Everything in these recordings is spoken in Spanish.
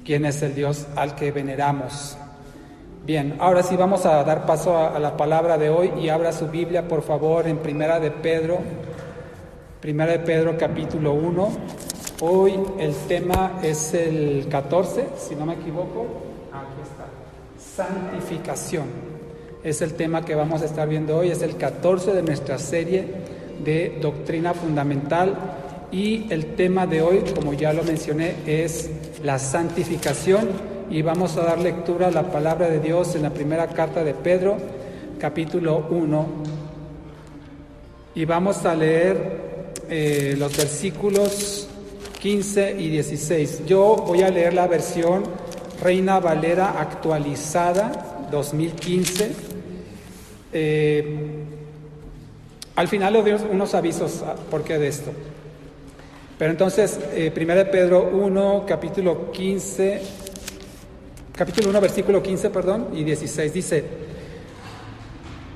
quién es el Dios al que veneramos. Bien, ahora sí vamos a dar paso a la palabra de hoy, y abra su Biblia por favor en Primera de Pedro capítulo 1. Hoy el tema es el 14, si no me equivoco. Aquí está, santificación. Es el tema que vamos a estar viendo hoy, es el 14 de nuestra serie de doctrina fundamental, y el tema de hoy, como ya lo mencioné, es la santificación, y vamos a dar lectura a la palabra de Dios en la primera carta de Pedro, capítulo 1, y vamos a leer los versículos 15 y 16. Yo voy a leer la versión Reina Valera actualizada 2015. Al final les doy unos avisos por qué de esto. Pero entonces, 1 Pedro 1, capítulo 1, versículo 15, y 16, dice: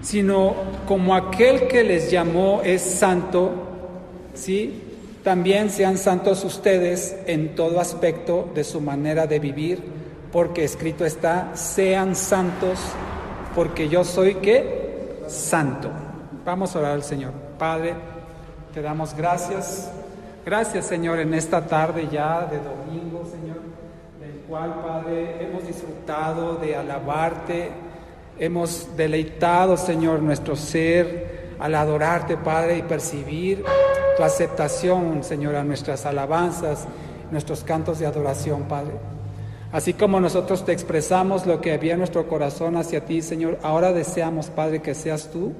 sino como aquel que les llamó es santo, ¿sí? También sean santos ustedes en todo aspecto de su manera de vivir, porque escrito está: sean santos, porque yo soy, ¿qué? Santo. Vamos a orar al Señor. Padre, te damos gracias. Gracias, Señor, en esta tarde ya de domingo, Señor, del cual, Padre, hemos disfrutado de alabarte, hemos deleitado, Señor, nuestro ser al adorarte, Padre, y percibir tu aceptación, Señor, a nuestras alabanzas, nuestros cantos de adoración, Padre. Así como nosotros te expresamos lo que había en nuestro corazón hacia ti, Señor, ahora deseamos, Padre, que seas tú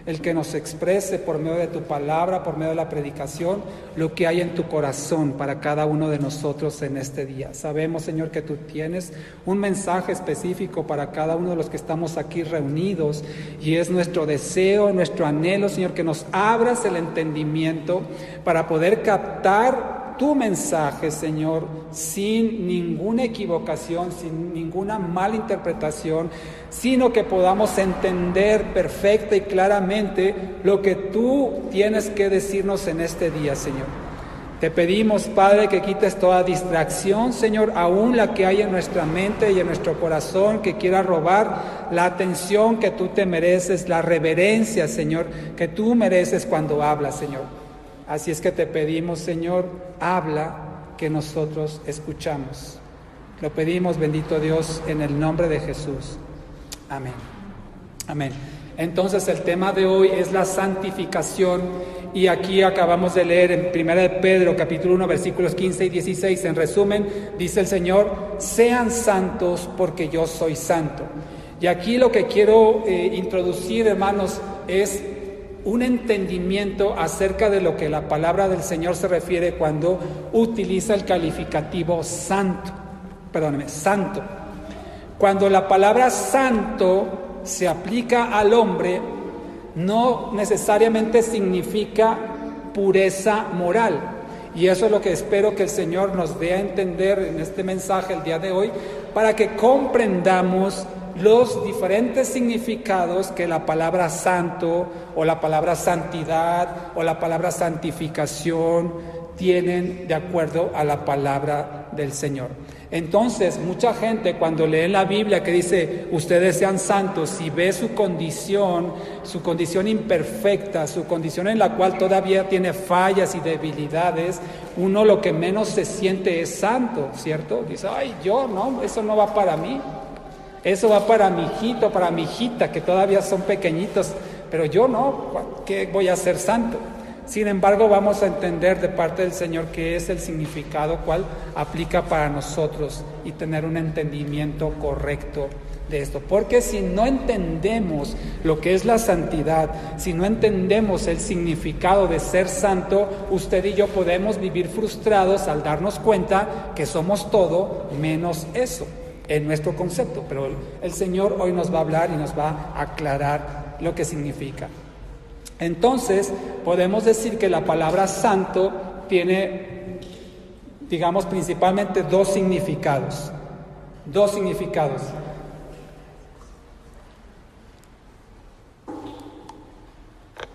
el que nos exprese por medio de tu palabra, por medio de la predicación, lo que hay en tu corazón para cada uno de nosotros en este día. Sabemos, Señor, que tú tienes un mensaje específico para cada uno de los que estamos aquí reunidos, y es nuestro deseo, nuestro anhelo, Señor, que nos abras el entendimiento para poder captar tu mensaje, Señor, sin ninguna equivocación, sin ninguna mala interpretación, sino que podamos entender perfecta y claramente lo que tú tienes que decirnos en este día, Señor. Te pedimos, Padre, que quites toda distracción, Señor, aún la que hay en nuestra mente y en nuestro corazón, que quiera robar la atención que tú te mereces, la reverencia, Señor, que tú mereces cuando hablas, Señor. Así es que te pedimos, Señor, habla, que nosotros escuchamos. Lo pedimos, bendito Dios, en el nombre de Jesús. Amén. Amén. Entonces el tema de hoy es la santificación, y aquí acabamos de leer en 1 de Pedro, capítulo 1, versículos 15 y 16. En resumen, dice el Señor: sean santos porque yo soy santo. Y aquí lo que quiero introducir, hermanos, es un entendimiento acerca de lo que la palabra del Señor se refiere cuando utiliza el calificativo santo. Santo. Cuando la palabra santo se aplica al hombre, no necesariamente significa pureza moral. Y eso es lo que espero que el Señor nos dé a entender en este mensaje el día de hoy, para que comprendamos los diferentes significados que la palabra santo o la palabra santidad o la palabra santificación tienen de acuerdo a la palabra del Señor. Entonces, mucha gente cuando lee la Biblia que dice ustedes sean santos, y ve su condición imperfecta, su condición en la cual todavía tiene fallas y debilidades, uno lo que menos se siente es santo, ¿cierto? Dice, ay, yo no, eso no va para mí. Eso va para mi hijito, para mi hijita, que todavía son pequeñitos, pero yo no, ¿qué voy a ser santo? Sin embargo, vamos a entender de parte del Señor qué es el significado cual aplica para nosotros, y tener un entendimiento correcto de esto. Porque si no entendemos lo que es la santidad, si no entendemos el significado de ser santo, usted y yo podemos vivir frustrados al darnos cuenta que somos todo menos eso en nuestro concepto. Pero el Señor hoy nos va a hablar y nos va a aclarar lo que significa. Entonces, podemos decir que la palabra santo tiene, digamos, principalmente dos significados.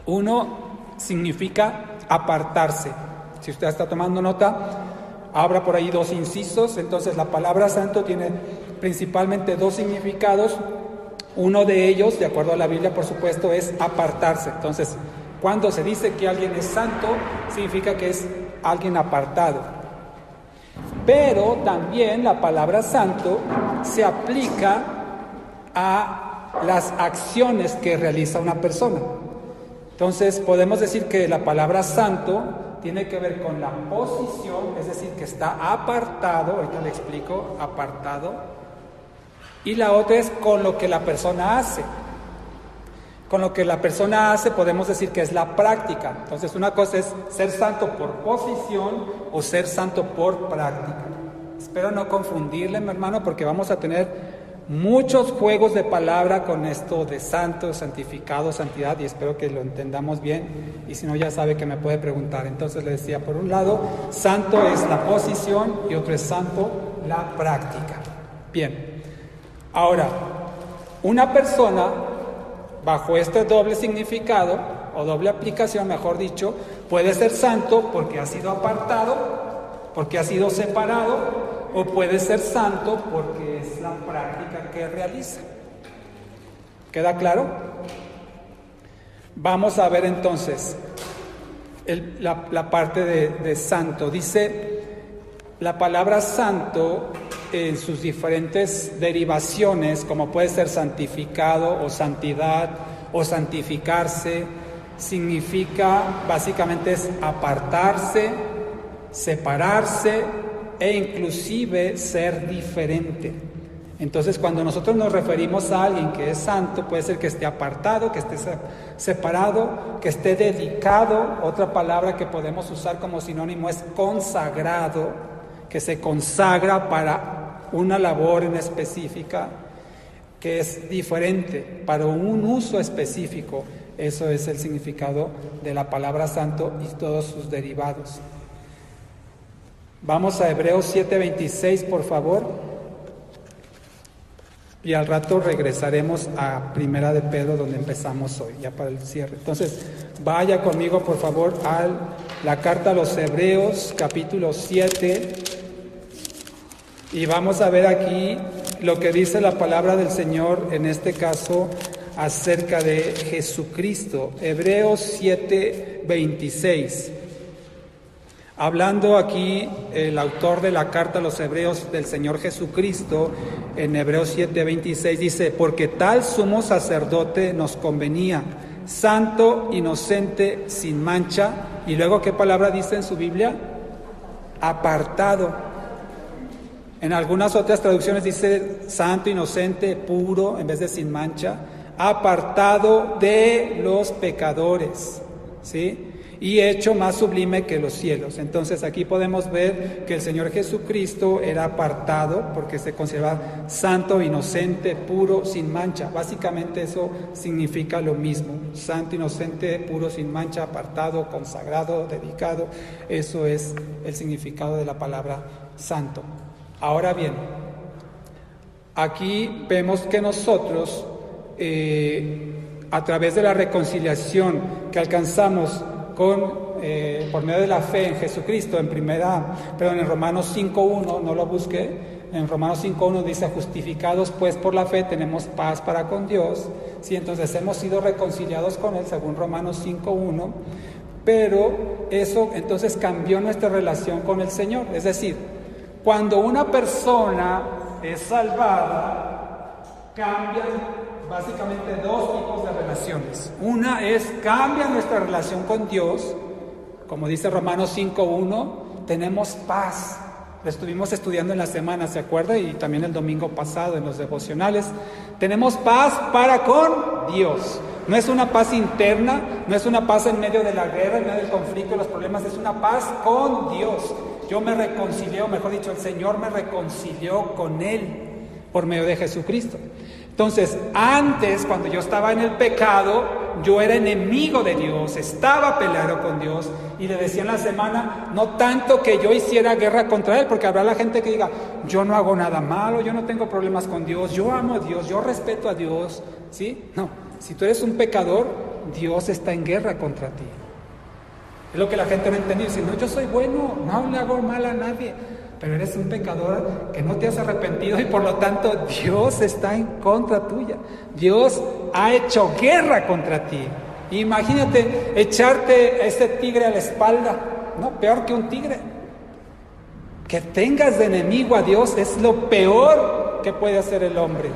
Uno significa apartarse. Si usted está tomando nota, abra por ahí dos incisos. Entonces la palabra santo tiene principalmente dos significados. Uno de ellos, de acuerdo a la Biblia, por supuesto, es apartarse. Entonces, cuando se dice que alguien es santo, significa que es alguien apartado. Pero también la palabra santo se aplica a las acciones que realiza una persona. Entonces, podemos decir que la palabra santo tiene que ver con la posición, es decir, que está apartado, ahorita le explico, apartado. Y la otra es con lo que la persona hace. Con lo que la persona hace podemos decir que es la práctica. Entonces una cosa es ser santo por posición o ser santo por práctica. Espero no confundirle, mi hermano, porque vamos a tener muchos juegos de palabra con esto de santo, santificado, santidad, y espero que lo entendamos bien. Y si no, ya sabe que me puede preguntar. Entonces le decía, por un lado, santo es la posición y otro es santo la práctica. Bien. Ahora, una persona, bajo este doble significado, o doble aplicación, mejor dicho, puede ser santo porque ha sido apartado, porque ha sido separado, o puede ser santo porque es la práctica que realiza. ¿Queda claro? Vamos a ver entonces la parte de santo. Dice la palabra santo en sus diferentes derivaciones, como puede ser santificado o santidad o santificarse, significa, básicamente es apartarse, separarse e inclusive ser diferente. Entonces, cuando nosotros nos referimos a alguien que es santo, puede ser que esté apartado, que esté separado, que esté dedicado. Otra palabra que podemos usar como sinónimo es consagrado, que se consagra para una labor en específica, que es diferente, para un uso específico. Eso es el significado de la palabra santo y todos sus derivados. Vamos a Hebreos 7:26, por favor. Y al rato regresaremos a Primera de Pedro, donde empezamos hoy, ya para el cierre. Entonces, vaya conmigo, por favor, a la carta a los Hebreos, capítulo 7. Y vamos a ver aquí lo que dice la palabra del Señor, en este caso, acerca de Jesucristo. Hebreos 7:26. Hablando aquí el autor de la carta a los Hebreos del Señor Jesucristo, en Hebreos 7:26 dice: porque tal sumo sacerdote nos convenía, santo, inocente, sin mancha. Y luego, ¿qué palabra dice en su Biblia? Apartado. En algunas otras traducciones dice santo, inocente, puro, en vez de sin mancha, apartado de los pecadores, ¿sí? Y hecho más sublime que los cielos. Entonces aquí podemos ver que el Señor Jesucristo era apartado porque se consideraba santo, inocente, puro, sin mancha. Básicamente eso significa lo mismo: santo, inocente, puro, sin mancha, apartado, consagrado, dedicado. Eso es el significado de la palabra santo. Ahora bien, aquí vemos que nosotros, a través de la reconciliación que alcanzamos por medio de la fe en Jesucristo, en Romanos 5:1, no lo busqué, en Romanos 5:1 dice: justificados pues por la fe tenemos paz para con Dios. Sí, entonces hemos sido reconciliados con Él, según Romanos 5:1, pero eso entonces cambió nuestra relación con el Señor. Es decir, cuando una persona es salvada, cambian básicamente dos tipos de relaciones. Una es, cambia nuestra relación con Dios, como dice Romanos 5:1, tenemos paz. Lo estuvimos estudiando en la semana, ¿se acuerda? Y también el domingo pasado en los devocionales. Tenemos paz para con Dios. No es una paz interna, no es una paz en medio de la guerra, en medio del conflicto, los problemas, es una paz con Dios. Yo me reconcilié, o mejor dicho, el Señor me reconcilió con Él por medio de Jesucristo. Entonces, antes, cuando yo estaba en el pecado, yo era enemigo de Dios, estaba peleado con Dios, y le decía en la semana, no tanto que yo hiciera guerra contra Él, porque habrá la gente que diga, yo no hago nada malo, yo no tengo problemas con Dios, yo amo a Dios, yo respeto a Dios, ¿sí? No, si tú eres un pecador, Dios está en guerra contra ti. Es lo que la gente no entendió. Dice, no, yo soy bueno, no le hago mal a nadie. Pero eres un pecador que no te has arrepentido y por lo tanto Dios está en contra tuya. Dios ha hecho guerra contra ti. Imagínate echarte a ese tigre a la espalda, ¿no? Peor que un tigre. Que tengas de enemigo a Dios es lo peor que puede hacer el hombre.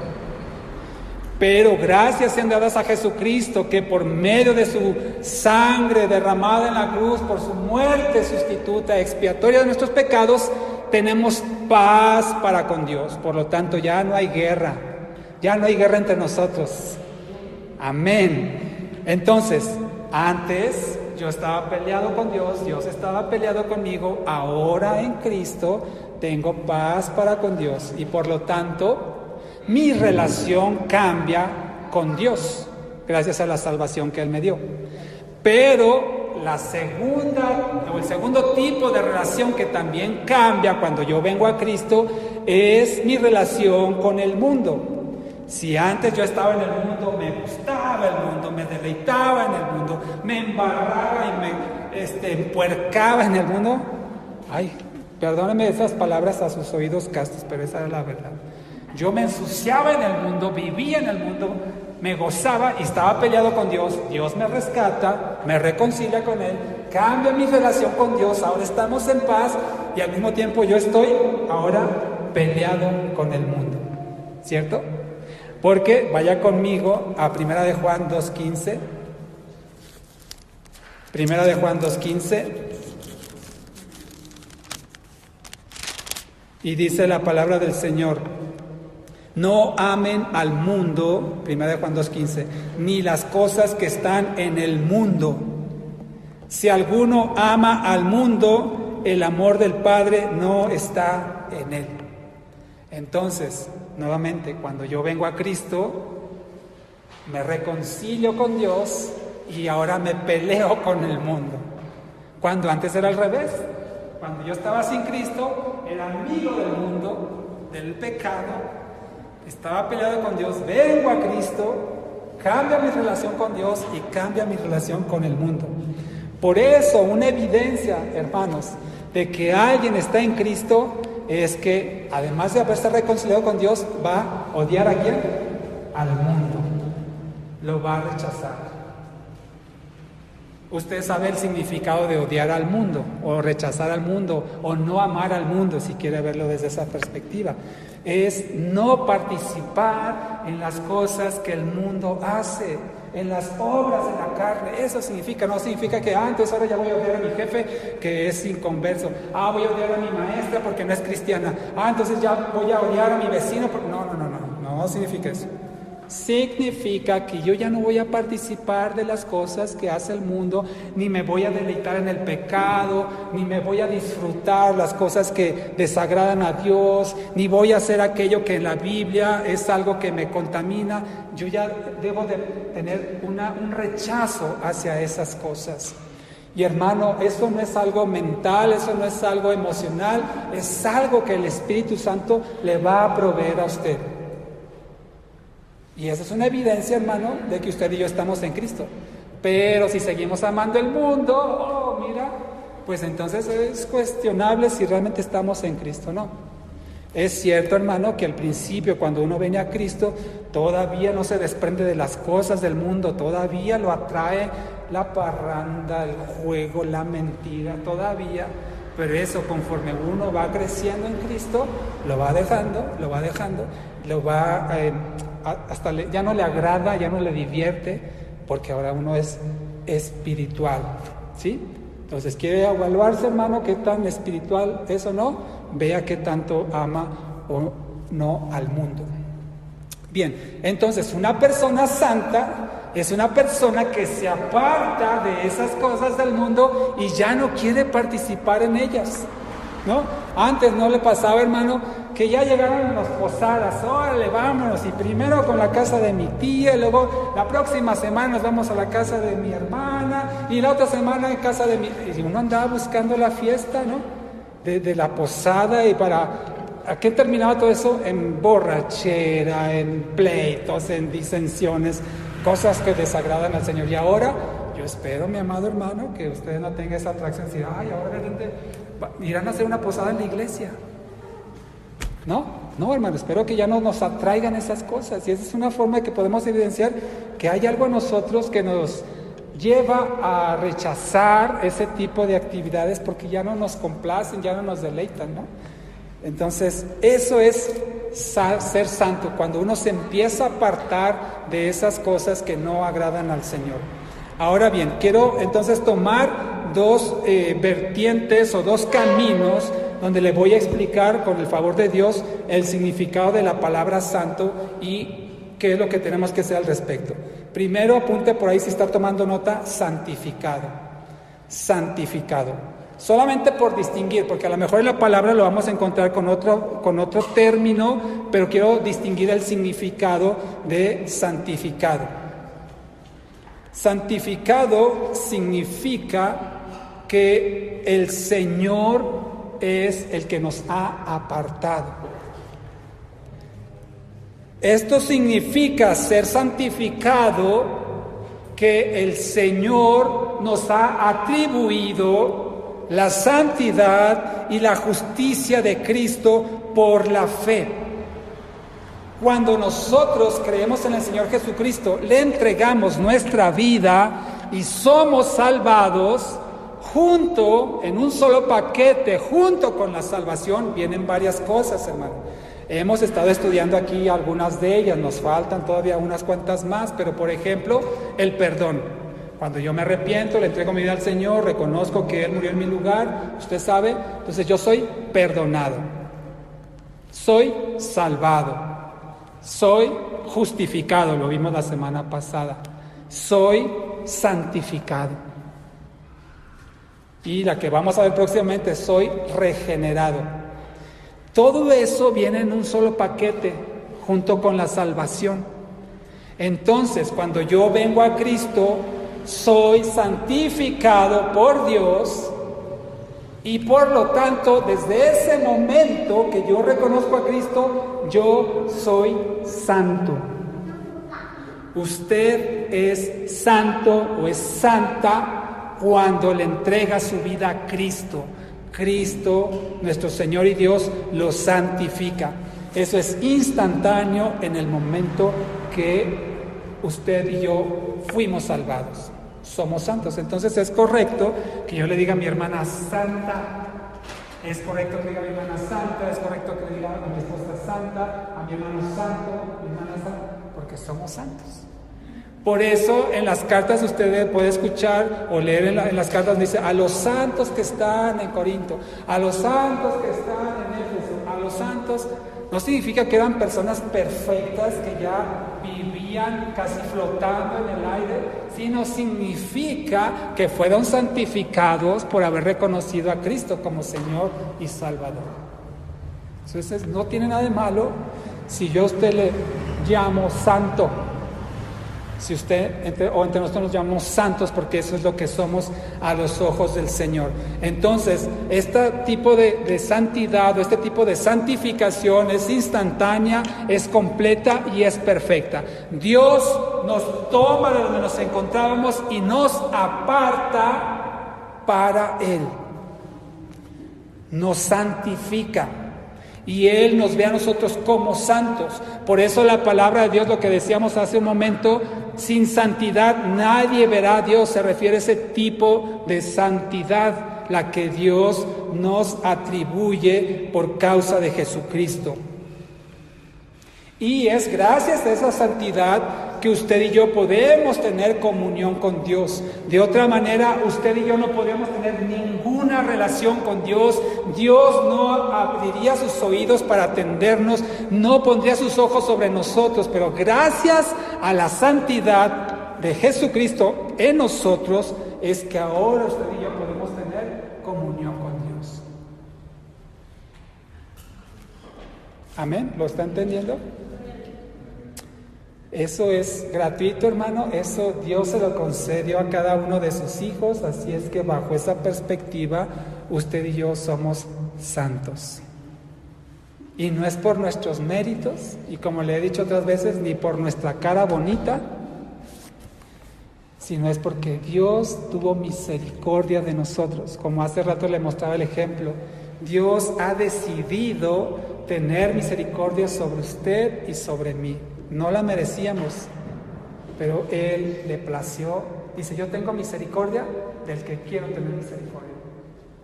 Pero gracias sean dadas a Jesucristo, que por medio de su sangre derramada en la cruz, por su muerte sustituta, expiatoria de nuestros pecados, tenemos paz para con Dios. Por lo tanto, ya no hay guerra entre nosotros. Amén. Entonces, antes yo estaba peleado con Dios, Dios estaba peleado conmigo. Ahora en Cristo tengo paz para con Dios y por lo tanto mi relación cambia con Dios gracias a la salvación que Él me dio. Pero el segundo tipo de relación que también cambia cuando yo vengo a Cristo es mi relación con el mundo. Si antes yo estaba en el mundo, me gustaba el mundo, me deleitaba en el mundo, me embarraba y me empuercaba en el mundo. Ay, perdónenme esas palabras a sus oídos castos, pero esa era la verdad. Yo me ensuciaba en el mundo, vivía en el mundo, me gozaba y estaba peleado con Dios. Dios me rescata, me reconcilia con Él, cambia mi relación con Dios, ahora estamos en paz y al mismo tiempo yo estoy ahora peleado con el mundo. ¿Cierto? Porque vaya conmigo a 1 de Juan 2:15. 1 de Juan 2:15. Y dice la palabra del Señor: no amen al mundo, 1 de Juan 2:15, ni las cosas que están en el mundo. Si alguno ama al mundo, el amor del Padre no está en él. Entonces, nuevamente, cuando yo vengo a Cristo, me reconcilio con Dios y ahora me peleo con el mundo. Cuando antes era al revés. Cuando yo estaba sin Cristo, era amigo del mundo, del pecado, estaba peleado con Dios. Vengo a Cristo, cambia mi relación con Dios y cambia mi relación con el mundo. Por eso, una evidencia, hermanos, de que alguien está en Cristo es que, además de haberse reconciliado con Dios, va a odiar a quién? Al mundo. Lo va a rechazar. Usted sabe el significado de odiar al mundo, o rechazar al mundo, o no amar al mundo, si quiere verlo desde esa perspectiva. Es no participar en las cosas que el mundo hace, en las obras de la carne. Eso significa, no significa que entonces ahora ya voy a odiar a mi jefe que es inconverso. Voy a odiar a mi maestra porque no es cristiana. Entonces ya voy a odiar a mi vecino porque... No significa eso. Significa que yo ya no voy a participar de las cosas que hace el mundo, ni me voy a deleitar en el pecado, ni me voy a disfrutar las cosas que desagradan a Dios, ni voy a hacer aquello que en la Biblia es algo que me contamina. Yo ya debo de tener un rechazo hacia esas cosas. Y hermano, eso no es algo mental, eso no es algo emocional, es algo que el Espíritu Santo le va a proveer a usted. Y esa es una evidencia, hermano, de que usted y yo estamos en Cristo. Pero si seguimos amando el mundo, pues entonces es cuestionable si realmente estamos en Cristo o no. Es cierto, hermano, que al principio, cuando uno viene a Cristo, todavía no se desprende de las cosas del mundo, todavía lo atrae la parranda, el juego, la mentira, todavía. Pero eso, conforme uno va creciendo en Cristo, lo va dejando, ya no le agrada, ya no le divierte, porque ahora uno es espiritual, ¿sí? Entonces, ¿quiere evaluarse, hermano, qué tan espiritual es o no? Vea qué tanto ama o no al mundo. Bien, entonces, una persona santa es una persona que se aparta de esas cosas del mundo y ya no quiere participar en ellas, ¿no? Antes no le pasaba, hermano, que ya llegaron las posadas, órale, vámonos, y primero con la casa de mi tía, y luego la próxima semana nos vamos a la casa de mi hermana, y la otra semana en casa de mi... Y uno andaba buscando la fiesta, ¿no? De la posada, y ¿a qué terminaba todo eso? En borrachera, en pleitos, en disensiones, cosas que desagradan al Señor. Y ahora Yo espero, mi amado hermano, que ustedes no tengan esa atracción, decir, ay, ahora de repente irán a hacer una posada en la iglesia. No, hermano, espero que ya no nos atraigan esas cosas. Y esa es una forma de que podemos evidenciar que hay algo en nosotros que nos lleva a rechazar ese tipo de actividades porque ya no nos complacen, ya no nos deleitan, ¿no? Entonces, eso es ser santo, cuando uno se empieza a apartar de esas cosas que no agradan al Señor. Ahora bien, quiero entonces tomar dos vertientes o dos caminos donde le voy a explicar, con el favor de Dios, el significado de la palabra santo y qué es lo que tenemos que hacer al respecto. Primero, apunte por ahí si está tomando nota, santificado. Santificado. Solamente por distinguir, porque a lo mejor en la palabra lo vamos a encontrar con otro término, pero quiero distinguir el significado de santificado. Santificado significa que el Señor es el que nos ha apartado. Esto significa ser santificado, que el Señor nos ha atribuido la santidad y la justicia de Cristo por la fe. Cuando nosotros creemos en el Señor Jesucristo, le entregamos nuestra vida y somos salvados, junto, en un solo paquete, junto con la salvación, vienen varias cosas, hermano. Hemos estado estudiando aquí algunas de ellas, nos faltan todavía unas cuantas más, pero por ejemplo, el perdón. Cuando yo me arrepiento, le entrego mi vida al Señor, reconozco que Él murió en mi lugar, usted sabe, entonces yo soy perdonado, soy salvado, soy justificado, lo vimos la semana pasada, soy santificado. Y la que vamos a ver próximamente, soy regenerado. Todo eso viene en un solo paquete, junto con la salvación. Entonces, cuando yo vengo a Cristo, soy santificado por Dios y por lo tanto, desde ese momento que yo reconozco a Cristo, yo soy santo. Usted es santo o es santa cuando le entrega su vida a Cristo. Cristo, nuestro Señor y Dios, lo santifica. Eso es instantáneo en el momento que usted y yo fuimos salvados. Somos santos. Entonces es correcto que yo le diga a mi hermana santa. Es correcto que le diga a mi hermana santa. Es correcto que le diga a mi esposa santa, a mi hermano santo, mi hermana santa, porque somos santos. Por eso en las cartas usted puede escuchar o leer en las cartas, dice a los santos que están en Corinto, a los santos que están en Éfeso, a los santos, no significa que eran personas perfectas que ya vivían casi flotando en el aire, sino significa que fueron santificados por haber reconocido a Cristo como Señor y Salvador. Entonces no tiene nada de malo si yo a usted le llamo santo. Si usted entre nosotros nos llamamos santos, porque eso es lo que somos a los ojos del Señor. Entonces, este tipo de santidad o este tipo de santificación es instantánea, es completa y es perfecta. Dios nos toma de donde nos encontrábamos y nos aparta para Él. Nos santifica. Y Él nos ve a nosotros como santos. Por eso la palabra de Dios, lo que decíamos hace un momento, sin santidad nadie verá a Dios. Se refiere a ese tipo de santidad, la que Dios nos atribuye por causa de Jesucristo. Y es gracias a esa santidad que usted y yo podemos tener comunión con Dios. De otra manera, usted y yo no podemos tener ninguna relación con Dios. Dios no abriría sus oídos para atendernos, no pondría sus ojos sobre nosotros, pero gracias a la santidad de Jesucristo en nosotros, es que ahora usted y yo podemos tener comunión con Dios. ¿Amén? ¿Lo está entendiendo? Eso es gratuito, hermano, eso Dios se lo concedió a cada uno de sus hijos, así es que bajo esa perspectiva, usted y yo somos santos. Y no es por nuestros méritos, y como le he dicho otras veces, ni por nuestra cara bonita, sino es porque Dios tuvo misericordia de nosotros. Como hace rato le mostraba el ejemplo, Dios ha decidido tener misericordia sobre usted y sobre mí. No la merecíamos, pero Él le plació. Dice, yo tengo misericordia del que quiero tener misericordia.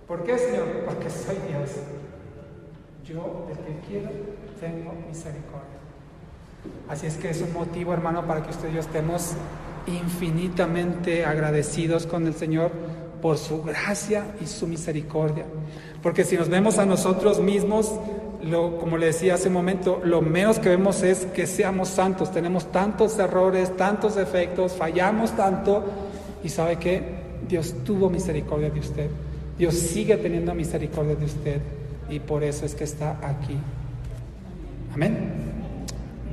¿Por qué, Señor? Porque soy Dios. Yo, del que quiero, tengo misericordia. Así es que es un motivo, hermano, para que usted y yo estemos infinitamente agradecidos con el Señor por su gracia y su misericordia. Porque si nos vemos a nosotros mismos, como le decía hace un momento, lo menos que vemos es que seamos santos. Tenemos tantos errores, tantos defectos, fallamos tanto. ¿Y sabe qué? Dios tuvo misericordia de usted. Dios sigue teniendo misericordia de usted. Y por eso es que está aquí. Amén.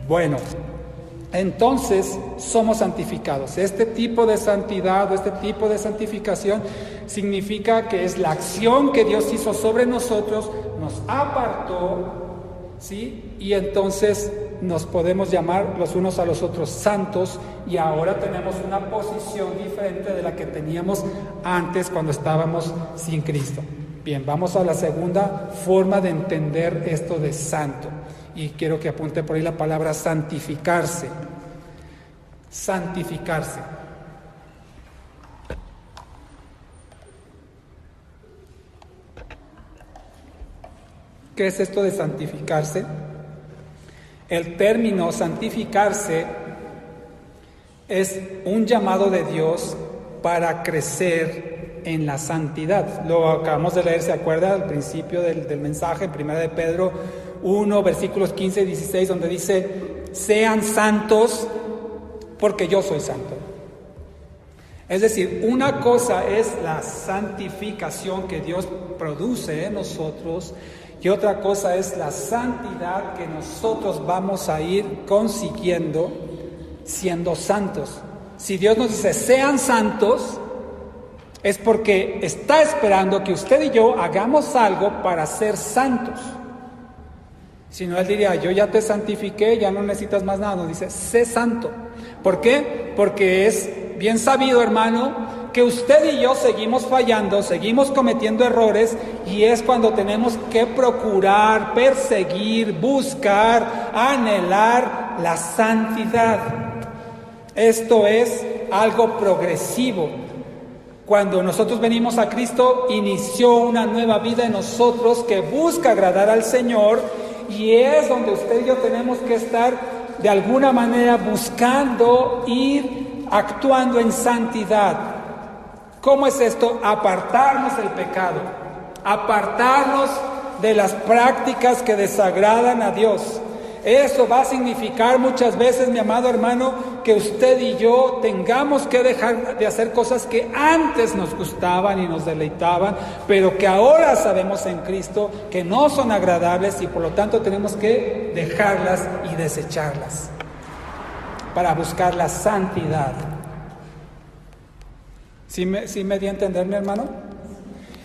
Bueno, entonces somos santificados. Este tipo de santidad o este tipo de santificación significa que es la acción que Dios hizo sobre nosotros, nos apartó, ¿sí? Y entonces nos podemos llamar los unos a los otros santos, y ahora tenemos una posición diferente de la que teníamos antes cuando estábamos sin Cristo. Bien, vamos a la segunda forma de entender esto de santo. Y quiero que apunte por ahí la palabra santificarse. Santificarse. ¿Qué es esto de santificarse? El término santificarse es un llamado de Dios para crecer en la santidad. Lo acabamos de leer, ¿se acuerda? Al principio del mensaje, en 1 de Pedro 1, versículos 15 y 16, donde dice, sean santos porque yo soy santo. Es decir, una cosa es la santificación que Dios produce en nosotros, y otra cosa es la santidad que nosotros vamos a ir consiguiendo siendo santos. Si Dios nos dice, sean santos, es porque está esperando que usted y yo hagamos algo para ser santos. Si no, Él diría, yo ya te santifiqué, ya no necesitas más nada. Nos dice, sé santo. ¿Por qué? Porque es bien sabido, hermano, que usted y yo seguimos fallando, seguimos cometiendo errores, y es cuando tenemos que procurar, perseguir, buscar, anhelar la santidad. Esto es algo progresivo. Cuando nosotros venimos a Cristo, inició una nueva vida en nosotros que busca agradar al Señor, y es donde usted y yo tenemos que estar de alguna manera buscando ir actuando en santidad. ¿Cómo es esto? Apartarnos del pecado, apartarnos de las prácticas que desagradan a Dios. Eso va a significar muchas veces, mi amado hermano, que usted y yo tengamos que dejar de hacer cosas que antes nos gustaban y nos deleitaban, pero que ahora sabemos en Cristo que no son agradables, y por lo tanto tenemos que dejarlas y desecharlas para buscar la santidad. ¿Sí me di a entender, mi hermano?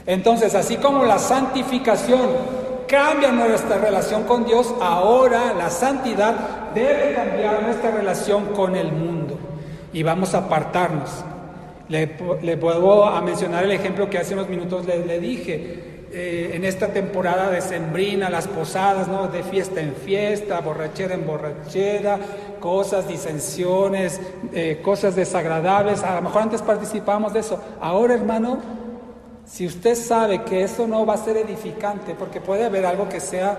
Entonces, así como la santificación cambia nuestra relación con Dios, ahora la santidad debe cambiar nuestra relación con el mundo, y vamos a apartarnos. Le vuelvo a mencionar el ejemplo que hace unos minutos le dije. En esta temporada decembrina, las posadas, ¿no? De fiesta en fiesta, borrachera en borrachera, cosas, disensiones, cosas desagradables. A lo mejor antes participábamos de eso. Ahora, hermano, si usted sabe que eso no va a ser edificante, porque puede haber algo que sea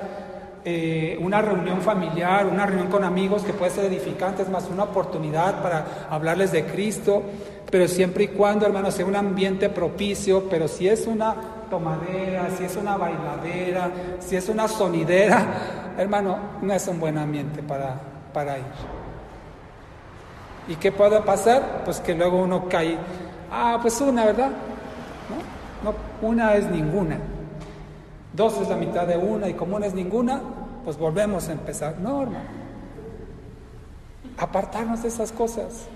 una reunión familiar, una reunión con amigos que puede ser edificante, es más, una oportunidad para hablarles de Cristo, pero siempre y cuando, hermano, sea un ambiente propicio. Pero si es una tomadera, si es una bailadera, si es una sonidera, hermano, no es un buen ambiente para ir. ¿Y qué puede pasar? Pues que luego uno cae, pues una, ¿verdad? No, una es ninguna. Dos es la mitad de una, y como una es ninguna, pues volvemos a empezar. No, hermano. Apartarnos de esas cosas.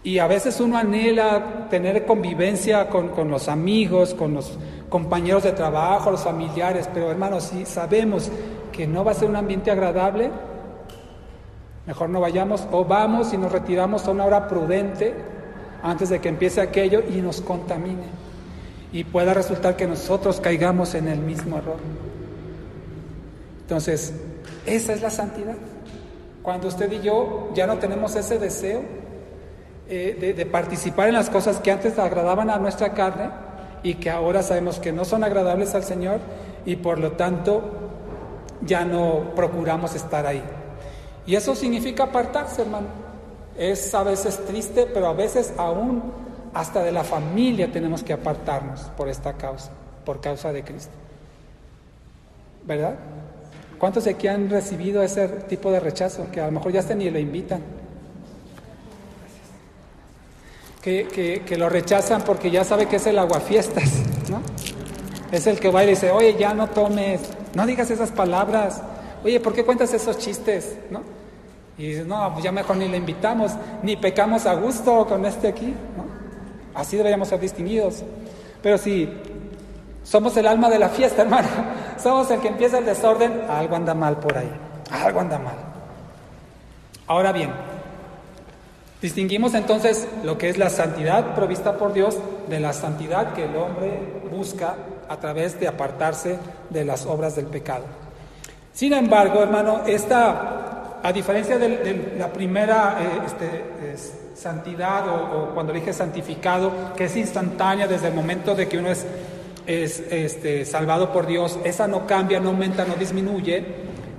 Y a veces uno anhela tener convivencia con los amigos, con los compañeros de trabajo, los familiares, pero hermanos, si sabemos que no va a ser un ambiente agradable, mejor no vayamos, o vamos y nos retiramos a una hora prudente, antes de que empiece aquello y nos contamine. Y pueda resultar que nosotros caigamos en el mismo error. Entonces, esa es la santidad. Cuando usted y yo ya no tenemos ese deseo de participar en las cosas que antes agradaban a nuestra carne y que ahora sabemos que no son agradables al Señor y por lo tanto ya no procuramos estar ahí. Y eso significa apartarse, hermano. Es a veces triste, pero a veces aún hasta de la familia tenemos que apartarnos por esta causa, por causa de Cristo. ¿Verdad? ¿Cuántos de aquí han recibido ese tipo de rechazo? Que a lo mejor ya hasta ni lo invitan. Que lo rechazan porque ya sabe que es el aguafiestas, ¿no? Es el que va y dice, oye, ya no tomes, no digas esas palabras, oye, ¿por qué cuentas esos chistes? ¿No? Y dices, no, pues ya mejor ni le invitamos, ni pecamos a gusto con este aquí, ¿no? Así deberíamos ser distinguidos. Pero si somos el alma de la fiesta, hermano, somos el que empieza el desorden, algo anda mal por ahí, algo anda mal. Ahora bien, distinguimos entonces lo que es la santidad provista por Dios de la santidad que el hombre busca a través de apartarse de las obras del pecado. Sin embargo, hermano, a diferencia de la primera santidad o cuando dije santificado, que es instantánea desde el momento de que uno es salvado por Dios, esa no cambia, no aumenta, no disminuye.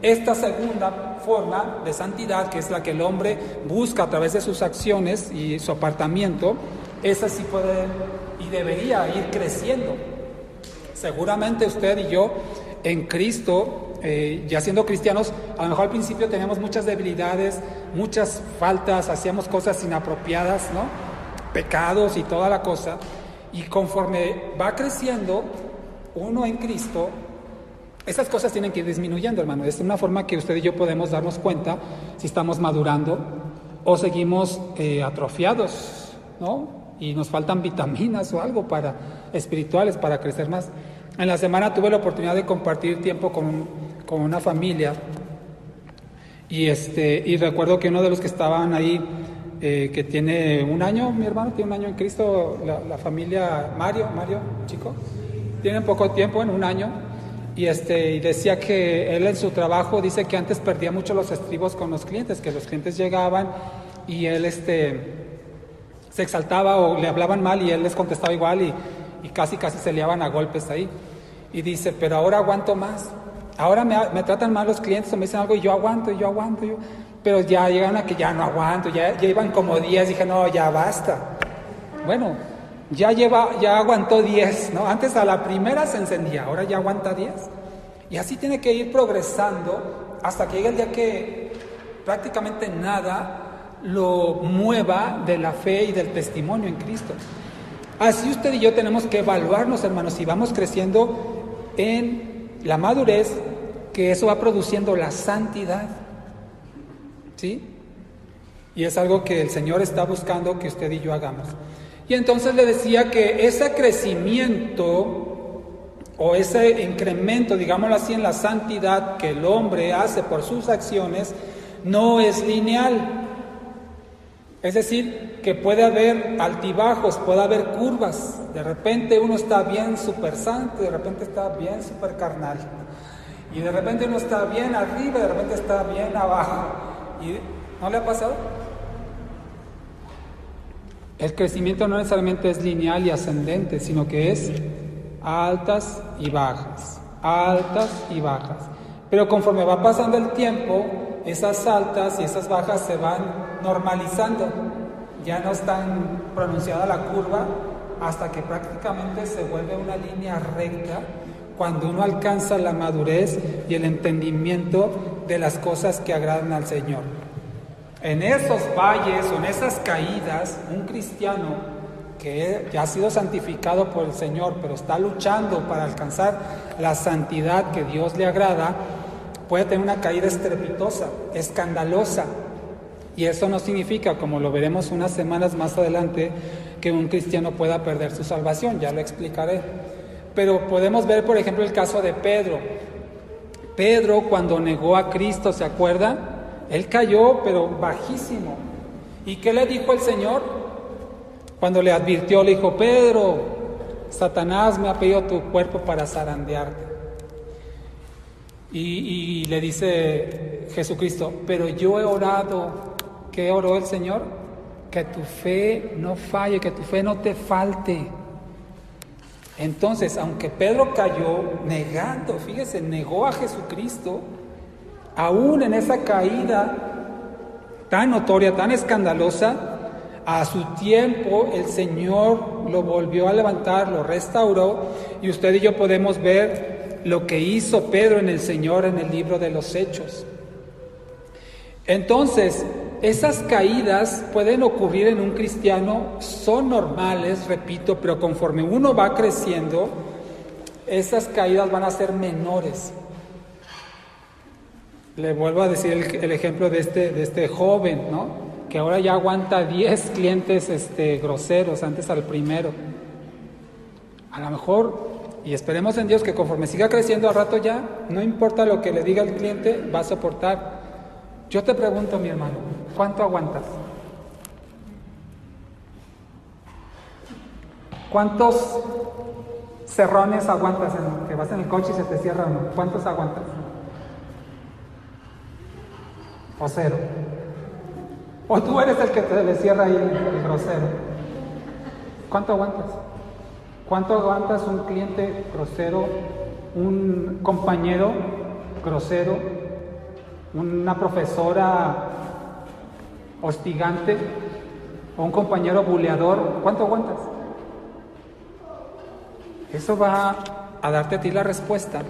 Esta segunda forma de santidad, que es la que el hombre busca a través de sus acciones y su apartamiento, esa sí puede y debería ir creciendo. Seguramente usted y yo en Cristo, ya siendo cristianos, a lo mejor al principio teníamos muchas debilidades, muchas faltas, hacíamos cosas inapropiadas, ¿no? Pecados y toda la cosa. Y conforme va creciendo uno en Cristo, esas cosas tienen que ir disminuyendo, hermano. Es una forma que usted y yo podemos darnos cuenta si estamos madurando o seguimos atrofiados, ¿no? Y nos faltan vitaminas o algo espirituales para crecer más. En la semana tuve la oportunidad de compartir tiempo con una familia y recuerdo que uno de los que estaban ahí, que tiene un año, mi hermano tiene un año en Cristo, la familia Mario, chico, tiene poco tiempo, en un año, y decía que él en su trabajo dice que antes perdía mucho los estribos con los clientes, que los clientes llegaban y él se exaltaba o le hablaban mal y él les contestaba igual y casi se liaban a golpes ahí. Y dice, pero ahora aguanto más. Ahora me tratan mal los clientes o me dicen algo y yo aguanto. Pero ya llegan a que ya no aguanto, ya iban como 10, dije, no, ya basta. Bueno, ya aguantó 10, ¿no? Antes a la primera se encendía, ahora ya aguanta 10. Y así tiene que ir progresando hasta que llegue el día que prácticamente nada lo mueva de la fe y del testimonio en Cristo. Así usted y yo tenemos que evaluarnos, hermanos, si vamos creciendo en la madurez, que eso va produciendo la santidad, ¿sí? Y es algo que el Señor está buscando que usted y yo hagamos. Y entonces le decía que ese crecimiento o ese incremento, digámoslo así, en la santidad que el hombre hace por sus acciones, no es lineal. Es decir, que puede haber altibajos, puede haber curvas. De repente uno está bien súper santo, de repente está bien súper carnal. Y de repente uno está bien arriba, de repente está bien abajo. ¿Y no le ha pasado? El crecimiento no necesariamente es lineal y ascendente, sino que es altas y bajas, altas y bajas. Pero conforme va pasando el tiempo, esas altas y esas bajas se van normalizando, ya no es tan pronunciada la curva hasta que prácticamente se vuelve una línea recta cuando uno alcanza la madurez y el entendimiento de las cosas que agradan al Señor. En esos valles o en esas caídas, un cristiano que ya ha sido santificado por el Señor, pero está luchando para alcanzar la santidad que Dios le agrada, puede tener una caída estrepitosa, escandalosa. Y eso no significa, como lo veremos unas semanas más adelante, que un cristiano pueda perder su salvación, ya lo explicaré. Pero podemos ver, por ejemplo, el caso de Pedro. Pedro, cuando negó a Cristo, ¿se acuerda? Él cayó, pero bajísimo. ¿Y qué le dijo el Señor? Cuando le advirtió, le dijo: Pedro, Satanás me ha pedido tu cuerpo para zarandearte. Y le dice Jesucristo: pero yo he orado. ¿Qué oró el Señor? Que tu fe no falle, que tu fe no te falte. Entonces, aunque Pedro cayó negando, fíjese, negó a Jesucristo, aún en esa caída tan notoria, tan escandalosa, a su tiempo el Señor lo volvió a levantar, lo restauró, y usted y yo podemos ver lo que hizo Pedro en el Señor en el libro de los Hechos. Entonces, esas caídas pueden ocurrir en un cristiano, son normales, repito, pero conforme uno va creciendo, esas caídas van a ser menores. Le vuelvo a decir el ejemplo de este joven, ¿no? Que ahora ya aguanta 10 clientes groseros, antes al primero. A lo mejor, y esperemos en Dios que conforme siga creciendo al rato ya, no importa lo que le diga el cliente, va a soportar. Yo te pregunto, mi hermano, ¿cuánto aguantas? ¿Cuántos cerrones aguantas que vas en el coche y se te cierra uno? ¿Cuántos aguantas? ¿O cero? ¿O tú eres el que te le cierra ahí el grosero? ¿Cuánto aguantas? ¿Cuánto aguantas un cliente grosero, un compañero grosero, una profesora hostigante o un compañero buleador? ¿Cuánto aguantas? Eso va a darte a ti la respuesta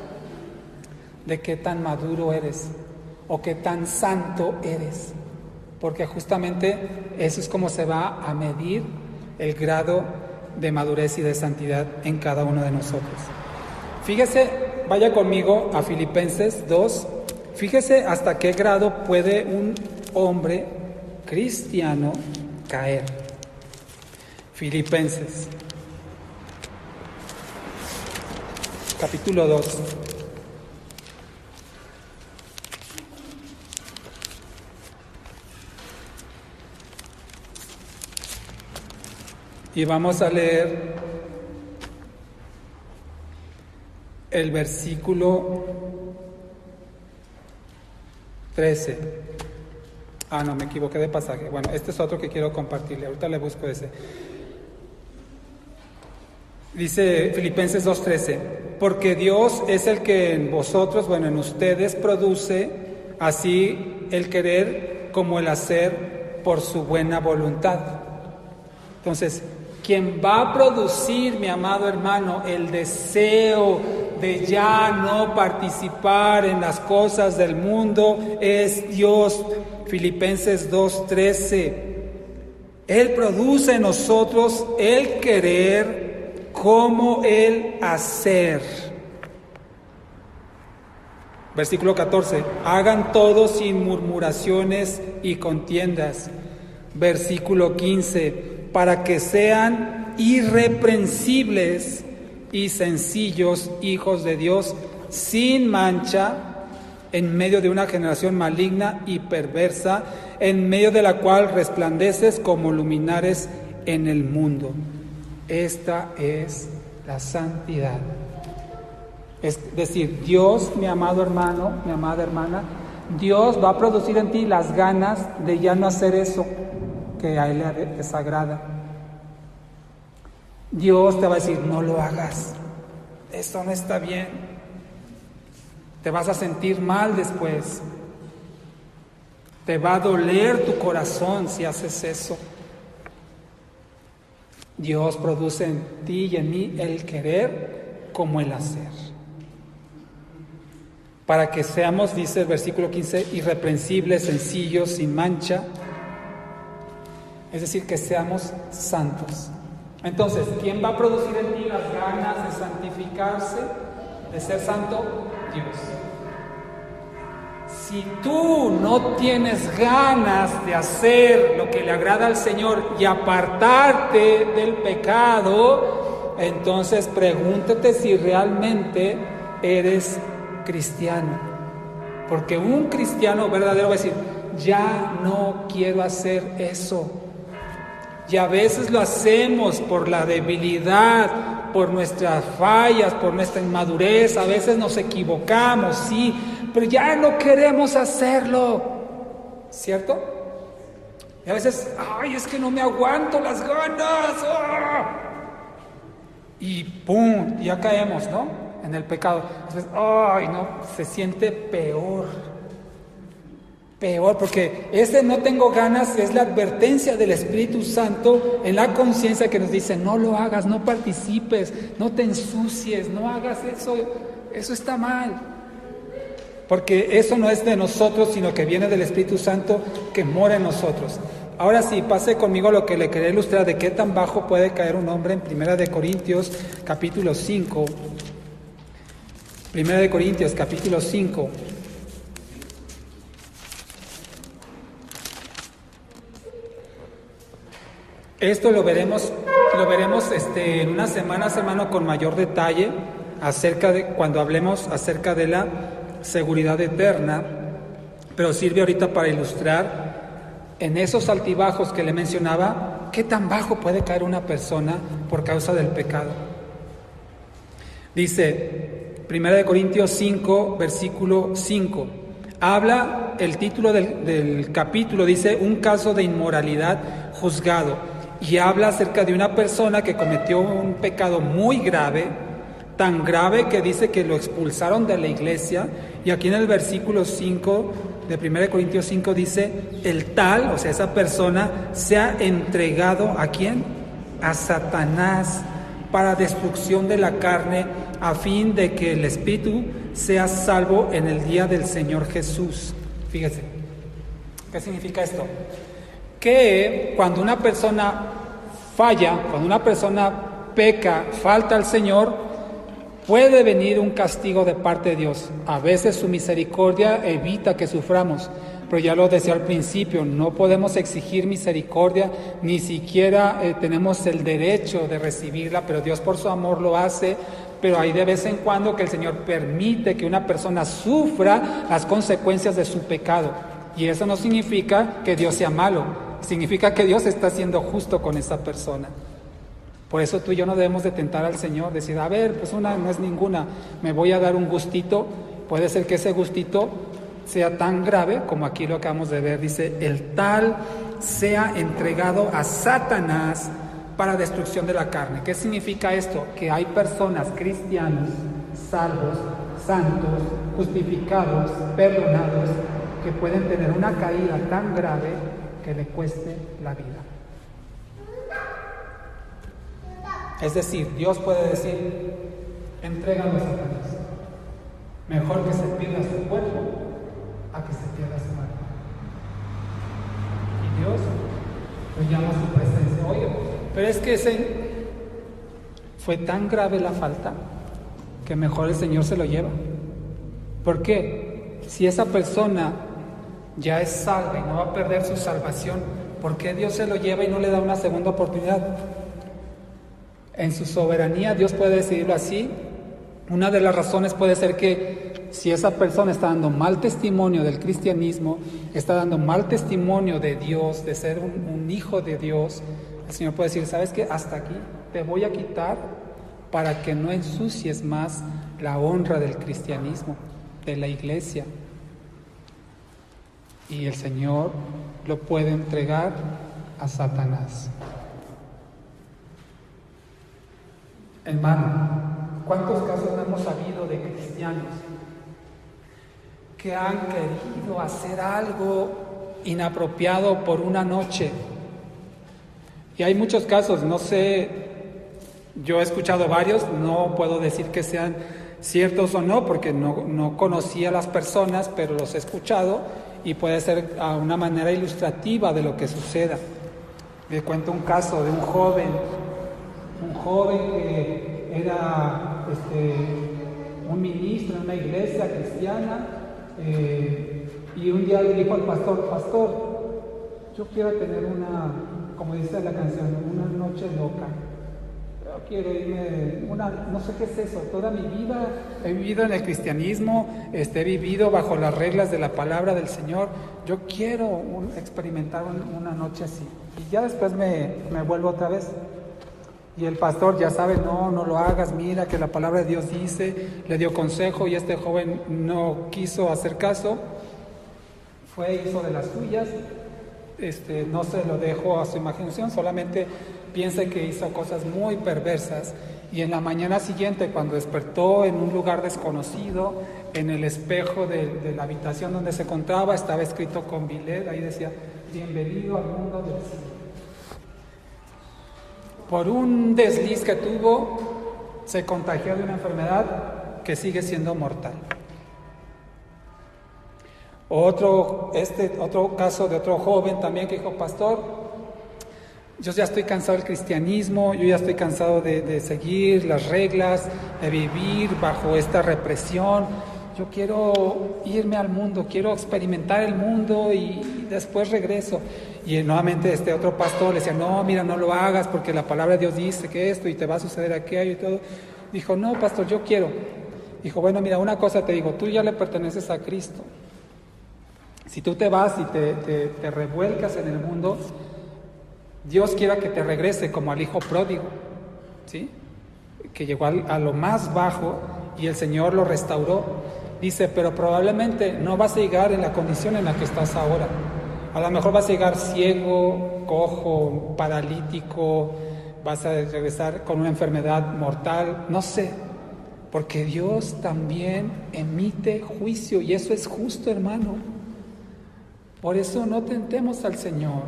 de qué tan maduro eres o qué tan santo eres, porque justamente eso es como se va a medir el grado de madurez y de santidad en cada uno de nosotros. Fíjese, vaya conmigo a Filipenses 2. Fíjese hasta qué grado puede un hombre cristiano caer. Filipenses, capítulo 2. Y vamos a leer el versículo 13. No, me equivoqué de pasaje. Bueno, este es otro que quiero compartirle. Ahorita le busco ese. Dice Filipenses 2:13: porque Dios es el que en vosotros, en ustedes produce así el querer como el hacer por su buena voluntad. Entonces, quien va a producir, mi amado hermano, el deseo de ya no participar en las cosas del mundo es Dios. Filipenses 2:13. Él produce en nosotros el querer como el hacer. Versículo 14: hagan todo sin murmuraciones y contiendas. Versículo 15: para que sean irreprensibles y sencillos hijos de Dios, sin mancha, en medio de una generación maligna y perversa, en medio de la cual resplandeces como luminares en el mundo. Esta es la santidad. Es decir, Dios, mi amado hermano, mi amada hermana, Dios va a producir en ti las ganas de ya no hacer eso que a Él le desagrada. Dios te va a decir: no lo hagas, esto no está bien, te vas a sentir mal después, te va a doler tu corazón si haces eso. Dios produce en ti y en mí el querer como el hacer, para que seamos, dice el versículo 15, irreprensibles, sencillos, sin mancha. Es decir, que seamos santos. Entonces, ¿quién va a producir en ti las ganas de santificarse, de ser santo? Dios. Si tú no tienes ganas de hacer lo que le agrada al Señor y apartarte del pecado, entonces pregúntate si realmente eres cristiano. Porque un cristiano verdadero va a decir: ya no quiero hacer eso. Y a veces lo hacemos por la debilidad, por nuestras fallas, por nuestra inmadurez. A veces nos equivocamos, sí, pero ya no queremos hacerlo, ¿cierto? Y a veces, ay, es que no me aguanto las ganas. ¡Ah! Y ¡pum! Ya caemos, ¿no? En el pecado. Entonces, ay, no, se siente peor. Peor, porque ese no tengo ganas es la advertencia del Espíritu Santo en la conciencia que nos dice, no lo hagas, no participes, no te ensucies, no hagas eso, eso está mal. Porque eso no es de nosotros, sino que viene del Espíritu Santo que mora en nosotros. Ahora sí, pase conmigo lo que le quería ilustrar de qué tan bajo puede caer un hombre en 1 Corintios capítulo 5. 1 Corintios capítulo 5. Esto lo veremos en una semana, hermano, con mayor detalle acerca de cuando hablemos acerca de la seguridad eterna, pero sirve ahorita para ilustrar en esos altibajos que le mencionaba, qué tan bajo puede caer una persona por causa del pecado. Dice 1 Corintios 5, versículo 5. Habla, el título del capítulo dice, un caso de inmoralidad juzgado. Y habla acerca de una persona que cometió un pecado muy grave, tan grave que dice que lo expulsaron de la iglesia. Y aquí en el versículo 5 de 1 Corintios 5 dice, el tal, o sea, esa persona, se ha entregado ¿a quién? A Satanás, para destrucción de la carne, a fin de que el espíritu sea salvo en el día del Señor Jesús. Fíjese, ¿qué significa esto? Que cuando una persona falla, cuando una persona peca, falta al Señor, puede venir un castigo de parte de Dios. A veces su misericordia evita que suframos, pero ya lo decía al principio, no podemos exigir misericordia, ni siquiera tenemos el derecho de recibirla, pero Dios por su amor lo hace. Pero hay de vez en cuando que el Señor permite que una persona sufra las consecuencias de su pecado. Y eso no significa que Dios sea malo, significa que Dios está siendo justo con esa persona. Por eso tú y yo no debemos de tentar al Señor, decir, a ver, pues una no es ninguna, me voy a dar un gustito. Puede ser que ese gustito sea tan grave como aquí lo acabamos de ver. Dice, el tal sea entregado a Satanás para destrucción de la carne. ¿Qué significa esto? Que hay personas, cristianos, salvos, santos, justificados, perdonados, que pueden tener una caída tan grave que le cueste la vida. Es decir, Dios puede decir, entrégalo a Satanás. Mejor que se pierda su cuerpo a que se pierda su alma. Y Dios lo llama a su presencia. Oye, pero es que fue tan grave la falta que mejor el Señor se lo lleva. ¿Por qué? Si esa persona ya es salva y no va a perder su salvación, ¿por qué Dios se lo lleva y no le da una segunda oportunidad? En su soberanía Dios puede decidirlo así. Una de las razones puede ser que si esa persona está dando mal testimonio del cristianismo, está dando mal testimonio de Dios, de ser un hijo de Dios, el Señor puede decir, ¿sabes qué? Hasta aquí te voy a quitar para que no ensucies más la honra del cristianismo, de la iglesia. Y el Señor lo puede entregar a Satanás. Hermano, ¿cuántos casos hemos sabido de cristianos que han querido hacer algo inapropiado por una noche? Y hay muchos casos, no sé, yo he escuchado varios, no puedo decir que sean ciertos o no, porque no conocía a las personas, pero los he escuchado y puede ser a una manera ilustrativa de lo que suceda. Les cuento un caso de un joven que era un ministro en una iglesia cristiana, y un día le dijo al pastor, yo quiero tener una, como dice la canción, una noche loca. yo quiero irme, no sé qué es eso, toda mi vida he vivido en el cristianismo, he vivido bajo las reglas de la palabra del Señor, yo quiero experimentar una noche así. Y ya después me vuelvo otra vez. Y el pastor ya sabe, no lo hagas, mira que la palabra de Dios dice, le dio consejo y este joven no quiso hacer caso, hizo de las suyas, no se lo dejó a su imaginación, solamente piensa que hizo cosas muy perversas. Y en la mañana siguiente, cuando despertó en un lugar desconocido, en el espejo de la habitación donde se encontraba, estaba escrito con Viled, ahí decía, bienvenido al mundo del cielo. Por un desliz que tuvo, se contagió de una enfermedad que sigue siendo mortal. Otro caso de otro joven también que dijo, pastor, yo ya estoy cansado del cristianismo, yo ya estoy cansado de seguir las reglas, de vivir bajo esta represión, yo quiero irme al mundo, quiero experimentar el mundo y después regreso. Y nuevamente otro pastor le decía, no, mira, no lo hagas porque la palabra de Dios dice que esto y te va a suceder aquello y todo. Dijo, no, pastor, yo quiero. Dijo, bueno, mira, una cosa te digo, tú ya le perteneces a Cristo. Si tú te vas y te revuelcas en el mundo, Dios quiera que te regrese como al hijo pródigo, ¿sí? Que llegó a lo más bajo y el Señor lo restauró. Dice, pero probablemente no vas a llegar en la condición en la que estás ahora. A lo mejor vas a llegar ciego, cojo, paralítico, vas a regresar con una enfermedad mortal, no sé. Porque Dios también emite juicio y eso es justo, hermano. Por eso no tentemos al Señor.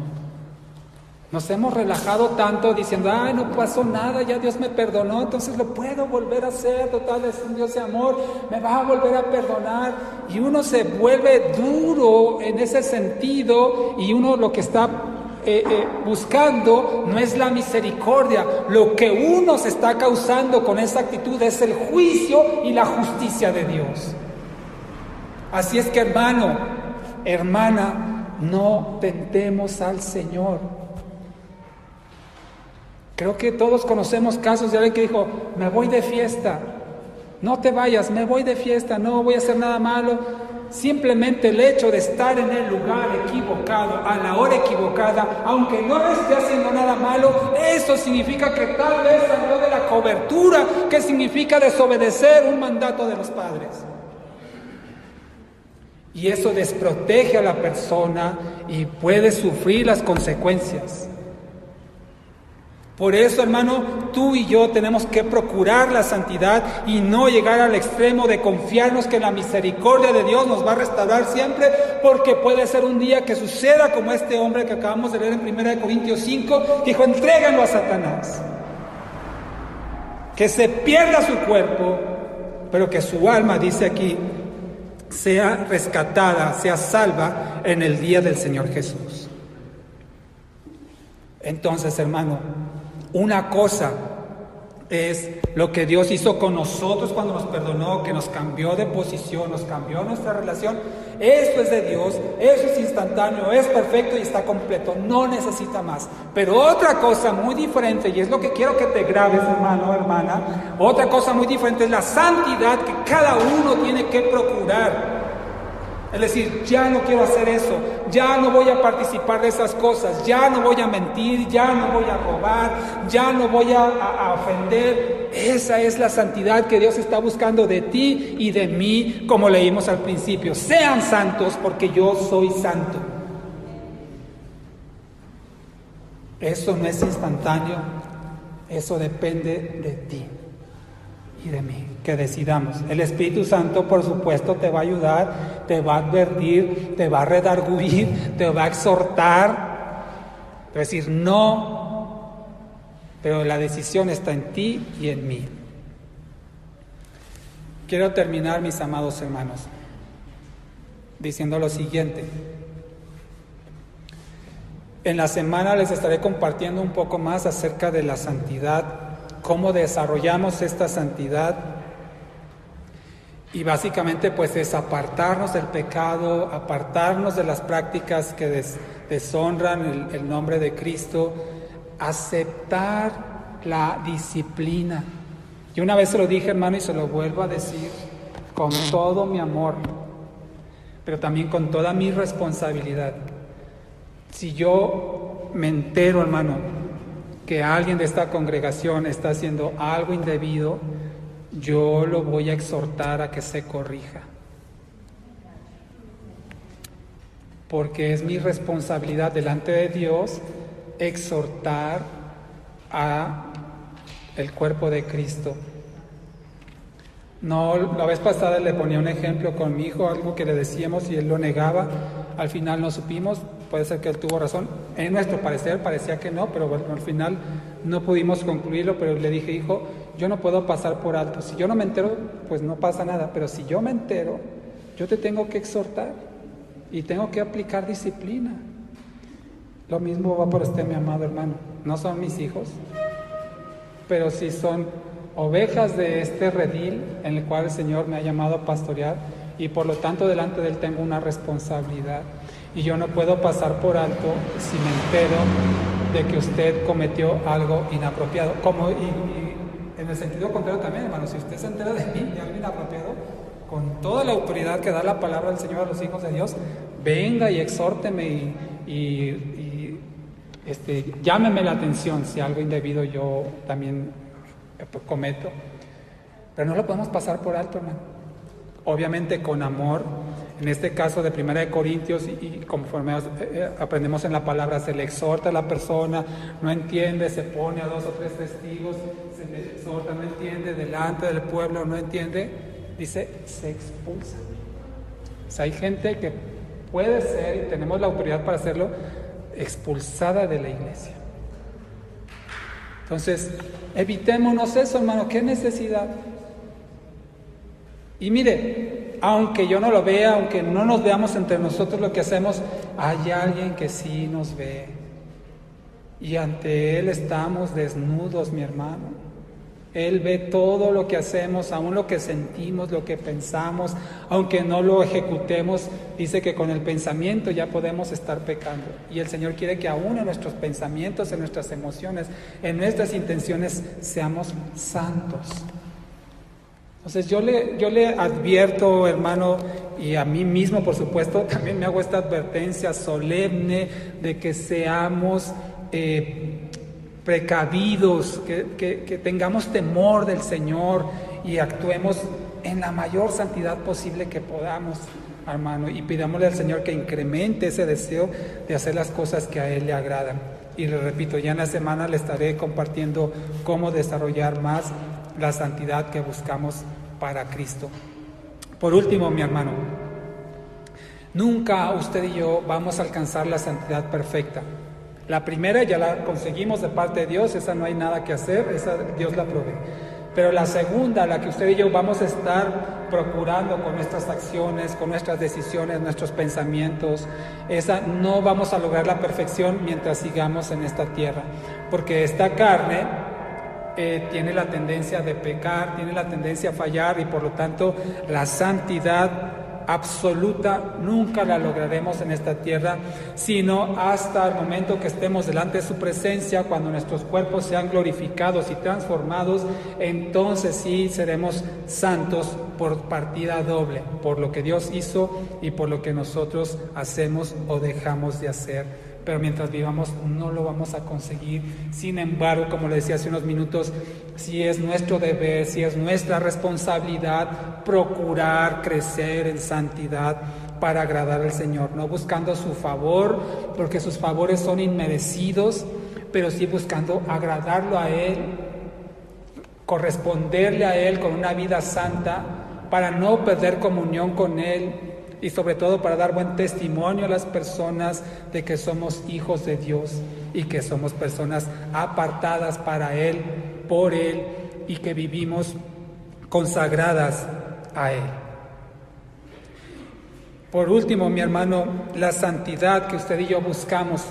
Nos hemos relajado tanto diciendo, ay, no pasó nada, ya Dios me perdonó, entonces lo puedo volver a hacer, total, es un Dios de amor, me va a volver a perdonar. Y uno se vuelve duro en ese sentido y uno lo que está buscando no es la misericordia. Lo que uno se está causando con esa actitud es el juicio y la justicia de Dios. Así es que, hermano, hermana, no tentemos al Señor. Creo que todos conocemos casos de alguien que dijo, me voy de fiesta, no te vayas, me voy de fiesta, no voy a hacer nada malo. Simplemente el hecho de estar en el lugar equivocado, a la hora equivocada, aunque no esté haciendo nada malo, eso significa que tal vez salió de la cobertura, que significa desobedecer un mandato de los padres. Y eso desprotege a la persona y puede sufrir las consecuencias. Por eso, hermano, tú y yo tenemos que procurar la santidad y no llegar al extremo de confiarnos que la misericordia de Dios nos va a restaurar siempre, porque puede ser un día que suceda como este hombre que acabamos de leer en 1 Corintios 5, que dijo, entréganlo a Satanás. Que se pierda su cuerpo, pero que su alma, dice aquí, sea rescatada, sea salva en el día del Señor Jesús. Entonces, hermano, una cosa es lo que Dios hizo con nosotros cuando nos perdonó, que nos cambió de posición, nos cambió nuestra relación. Esto es de Dios, eso es instantáneo, es perfecto y está completo, no necesita más. Pero otra cosa muy diferente, y es lo que quiero que te grabes, hermano, hermana, otra cosa muy diferente es la santidad que cada uno tiene que procurar. Es decir, ya no quiero hacer eso, ya no voy a participar de esas cosas, ya no voy a mentir, ya no voy a robar, ya no voy a ofender. Esa es la santidad que Dios está buscando de ti y de mí, como leímos al principio. Sean santos porque yo soy santo. Eso no es instantáneo, eso depende de ti y de mí, que decidamos. El Espíritu Santo, por supuesto, te va a ayudar, te va a advertir, te va a redarguir, te va a exhortar, te va a decir no, pero la decisión está en ti y en mí. Quiero terminar, mis amados hermanos, diciendo lo siguiente. En la semana les estaré compartiendo un poco más acerca de la santidad, cómo desarrollamos esta santidad, y básicamente pues es apartarnos del pecado, apartarnos de las prácticas que deshonran el nombre de Cristo, aceptar la disciplina. Yo una vez se lo dije, hermano, y se lo vuelvo a decir con todo mi amor, pero también con toda mi responsabilidad. Si yo me entero, hermano, que alguien de esta congregación está haciendo algo indebido, yo lo voy a exhortar a que se corrija. Porque es mi responsabilidad delante de Dios exhortar a el cuerpo de Cristo. No, la vez pasada le ponía un ejemplo con mi hijo, algo que le decíamos y él lo negaba. Al final no supimos, puede ser que él tuvo razón. En nuestro parecer parecía que no, pero bueno, al final no pudimos concluirlo, pero le dije, hijo, yo no puedo pasar por alto. Si yo no me entero, pues no pasa nada, pero si yo me entero, yo te tengo que exhortar y tengo que aplicar disciplina. Lo mismo va por mi amado hermano. No son mis hijos, pero sí son ovejas de este redil en el cual el Señor me ha llamado a pastorear, y por lo tanto delante de Él tengo una responsabilidad, y yo no puedo pasar por alto si me entero de que usted cometió algo inapropiado. Y en el sentido contrario también, hermano, si usted se entera de mí, de algo inapropiado, con toda la autoridad que da la palabra del Señor a los hijos de Dios, venga y exhórteme y llámeme la atención si algo indebido yo también cometo. Pero no lo podemos pasar por alto, hermano. Obviamente con amor, en este caso de 1 Corintios, y conforme aprendemos en la palabra, se le exhorta a la persona, no entiende, se pone a 2 o 3 testigos, se le exhorta, no entiende, delante del pueblo, no entiende, dice, se expulsa. O sea, hay gente que puede ser, y tenemos la autoridad para hacerlo, expulsada de la iglesia. Entonces, evitémonos eso, hermano, qué necesidad. Y mire, aunque yo no lo vea, aunque no nos veamos entre nosotros lo que hacemos, hay alguien que sí nos ve. Y ante Él estamos desnudos, mi hermano. Él ve todo lo que hacemos, aún lo que sentimos, lo que pensamos, aunque no lo ejecutemos. Dice que con el pensamiento ya podemos estar pecando. Y el Señor quiere que aún en nuestros pensamientos, en nuestras emociones, en nuestras intenciones, seamos santos. Entonces yo le advierto, hermano, y a mí mismo, por supuesto, también me hago esta advertencia solemne de que seamos precavidos, que tengamos temor del Señor y actuemos en la mayor santidad posible que podamos, hermano, y pidámosle al Señor que incremente ese deseo de hacer las cosas que a Él le agradan. Y le repito, ya en la semana le estaré compartiendo cómo desarrollar más la santidad que buscamos para Cristo. Por último, mi hermano, nunca usted y yo vamos a alcanzar la santidad perfecta. La primera ya la conseguimos de parte de Dios, esa no hay nada que hacer, esa Dios la provee. Pero la segunda, la que usted y yo vamos a estar procurando con nuestras acciones, con nuestras decisiones, nuestros pensamientos, esa no vamos a lograr la perfección mientras sigamos en esta tierra. Porque esta carne tiene la tendencia de pecar, tiene la tendencia a fallar, y por lo tanto la santidad absoluta nunca la lograremos en esta tierra, sino hasta el momento que estemos delante de su presencia, cuando nuestros cuerpos sean glorificados y transformados. Entonces sí seremos santos por partida doble, por lo que Dios hizo y por lo que nosotros hacemos o dejamos de hacer. Pero mientras vivamos no lo vamos a conseguir. Sin embargo, como le decía hace unos minutos, sí es nuestro deber, sí es nuestra responsabilidad procurar crecer en santidad para agradar al Señor, no buscando su favor, porque sus favores son inmerecidos, pero sí buscando agradarlo a Él, corresponderle a Él con una vida santa, para no perder comunión con Él, y sobre todo para dar buen testimonio a las personas de que somos hijos de Dios y que somos personas apartadas para Él, por Él, y que vivimos consagradas a Él. Por último, mi hermano, la santidad que usted y yo buscamos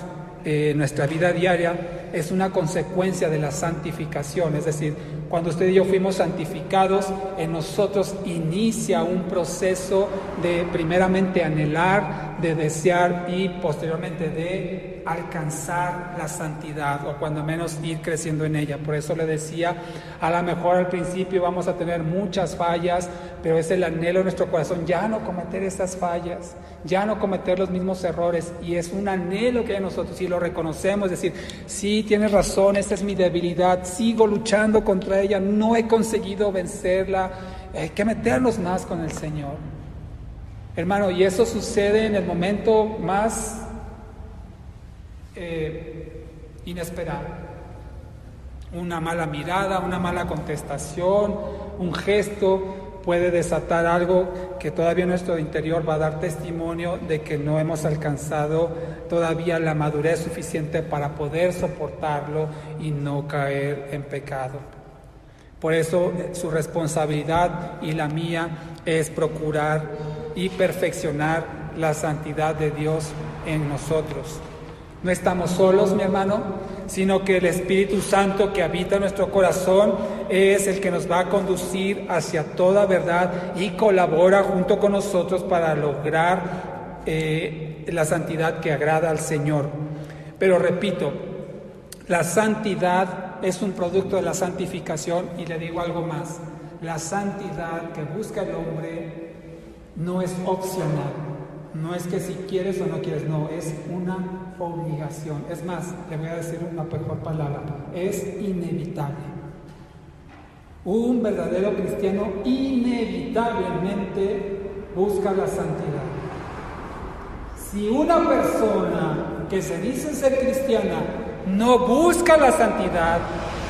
en nuestra vida diaria es una consecuencia de la santificación. Es decir, cuando usted y yo fuimos santificados, en nosotros inicia un proceso de primeramente anhelar, de desear y posteriormente de alcanzar la santidad, o cuando menos ir creciendo en ella. Por eso le decía, a lo mejor al principio vamos a tener muchas fallas, pero es el anhelo de nuestro corazón ya no cometer esas fallas, ya no cometer los mismos errores, y es un anhelo que hay en nosotros, y lo reconocemos, decir, sí, tienes razón, esta es mi debilidad, sigo luchando contra ella, no he conseguido vencerla. Hay que meternos más con el Señor, hermano, y eso sucede en el momento más inesperado. Una mala mirada, una mala contestación, un gesto puede desatar algo que todavía en nuestro interior va a dar testimonio de que no hemos alcanzado todavía la madurez suficiente para poder soportarlo y no caer en pecado. Por eso su responsabilidad y la mía es procurar y perfeccionar la santidad de Dios en nosotros. No estamos solos, mi hermano, sino que el Espíritu Santo que habita en nuestro corazón es el que nos va a conducir hacia toda verdad y colabora junto con nosotros para lograr la santidad que agrada al Señor. Pero repito, la santidad es un producto de la santificación, y le digo algo más: la santidad que busca el hombre no es opcional, no es que si quieres o no quieres, no, es una obligación. Es más, le voy a decir una mejor palabra, es inevitable. Un verdadero cristiano inevitablemente busca la santidad. Si una persona que se dice ser cristiana no busca la santidad,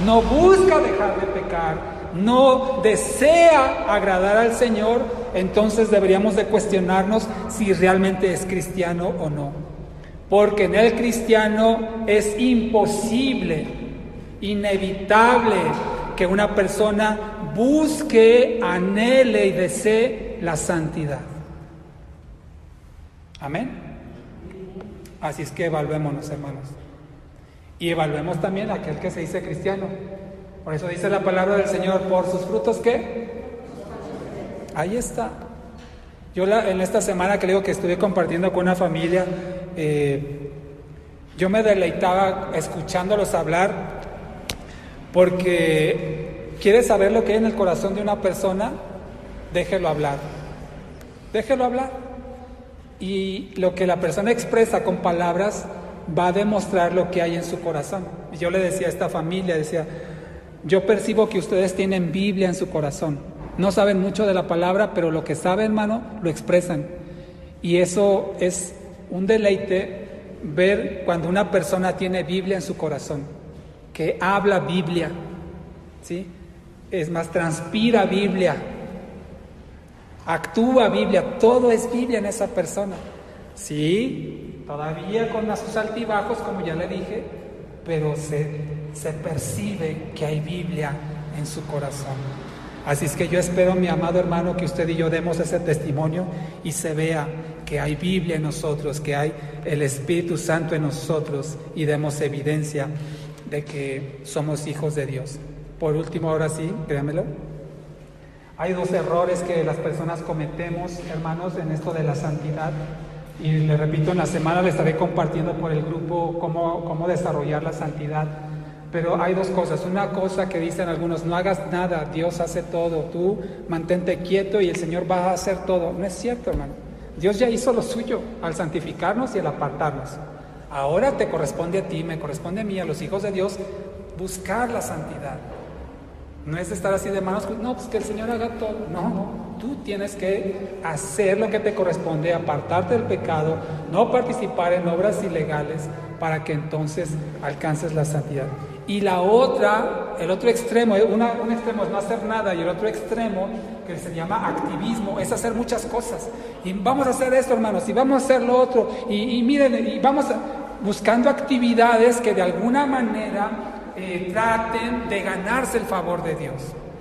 no busca dejar de pecar, no desea agradar al Señor, entonces deberíamos de cuestionarnos si realmente es cristiano o no. Porque en el cristiano es imposible, inevitable, que una persona busque, anhele y desee la santidad. Amén. Así es que evaluémonos, hermanos. Y evaluemos también a aquel que se dice cristiano. Por eso dice la palabra del Señor, ¿por sus frutos qué? Ahí está. Yo en esta semana que digo que estuve compartiendo con una familia, yo me deleitaba escuchándolos hablar, porque ¿quieres saber lo que hay en el corazón de una persona? Déjelo hablar. Déjelo hablar. Y lo que la persona expresa con palabras va a demostrar lo que hay en su corazón. Y yo le decía a esta familia, decía, yo percibo que ustedes tienen Biblia en su corazón. No saben mucho de la palabra, pero lo que saben, hermano, lo expresan. Y eso es un deleite, ver cuando una persona tiene Biblia en su corazón, que habla Biblia, ¿sí? Es más, transpira Biblia, actúa Biblia, todo es Biblia en esa persona. Sí, todavía con sus altibajos, como ya le dije, pero se percibe que hay Biblia en su corazón. Así es que yo espero, mi amado hermano, que usted y yo demos ese testimonio y se vea que hay Biblia en nosotros, que hay el Espíritu Santo en nosotros, y demos evidencia de que somos hijos de Dios. Por último, ahora sí, créamelo, hay dos errores que las personas cometemos, hermanos, en esto de la santidad. Y le repito, en la semana le estaré compartiendo por el grupo cómo desarrollar la santidad. Pero hay dos cosas. Una cosa que dicen algunos, no hagas nada, Dios hace todo. Tú mantente quieto y el Señor va a hacer todo. No es cierto, hermano. Dios ya hizo lo suyo al santificarnos y al apartarnos. Ahora te corresponde a ti, me corresponde a mí, a los hijos de Dios, buscar la santidad. No es estar así de manos, no, pues que el Señor haga todo. No, tú tienes que hacer lo que te corresponde, apartarte del pecado, no participar en obras ilegales, para que entonces alcances la santidad. Y la otra, el otro extremo, un extremo es no hacer nada, y el otro extremo, que se llama activismo, es hacer muchas cosas. Y vamos a hacer esto, hermanos, y vamos a hacer lo otro, y miren, y vamos buscando actividades que de alguna manera traten de ganarse el favor de Dios.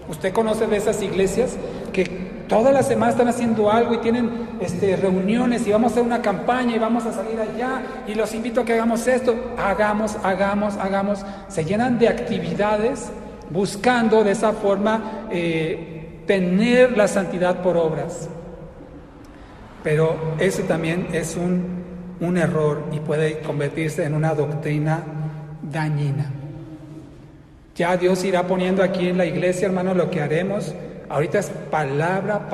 Usted conoce de esas iglesias que toda la semana están haciendo algo y tienen reuniones, y vamos a hacer una campaña y vamos a salir allá y los invito a que hagamos esto, hagamos, se llenan de actividades buscando de esa forma tener la santidad por obras. Pero eso también es un error y puede convertirse en una doctrina dañina. Ya Dios irá poniendo aquí en la iglesia, hermano, lo que haremos. Ahorita es palabra,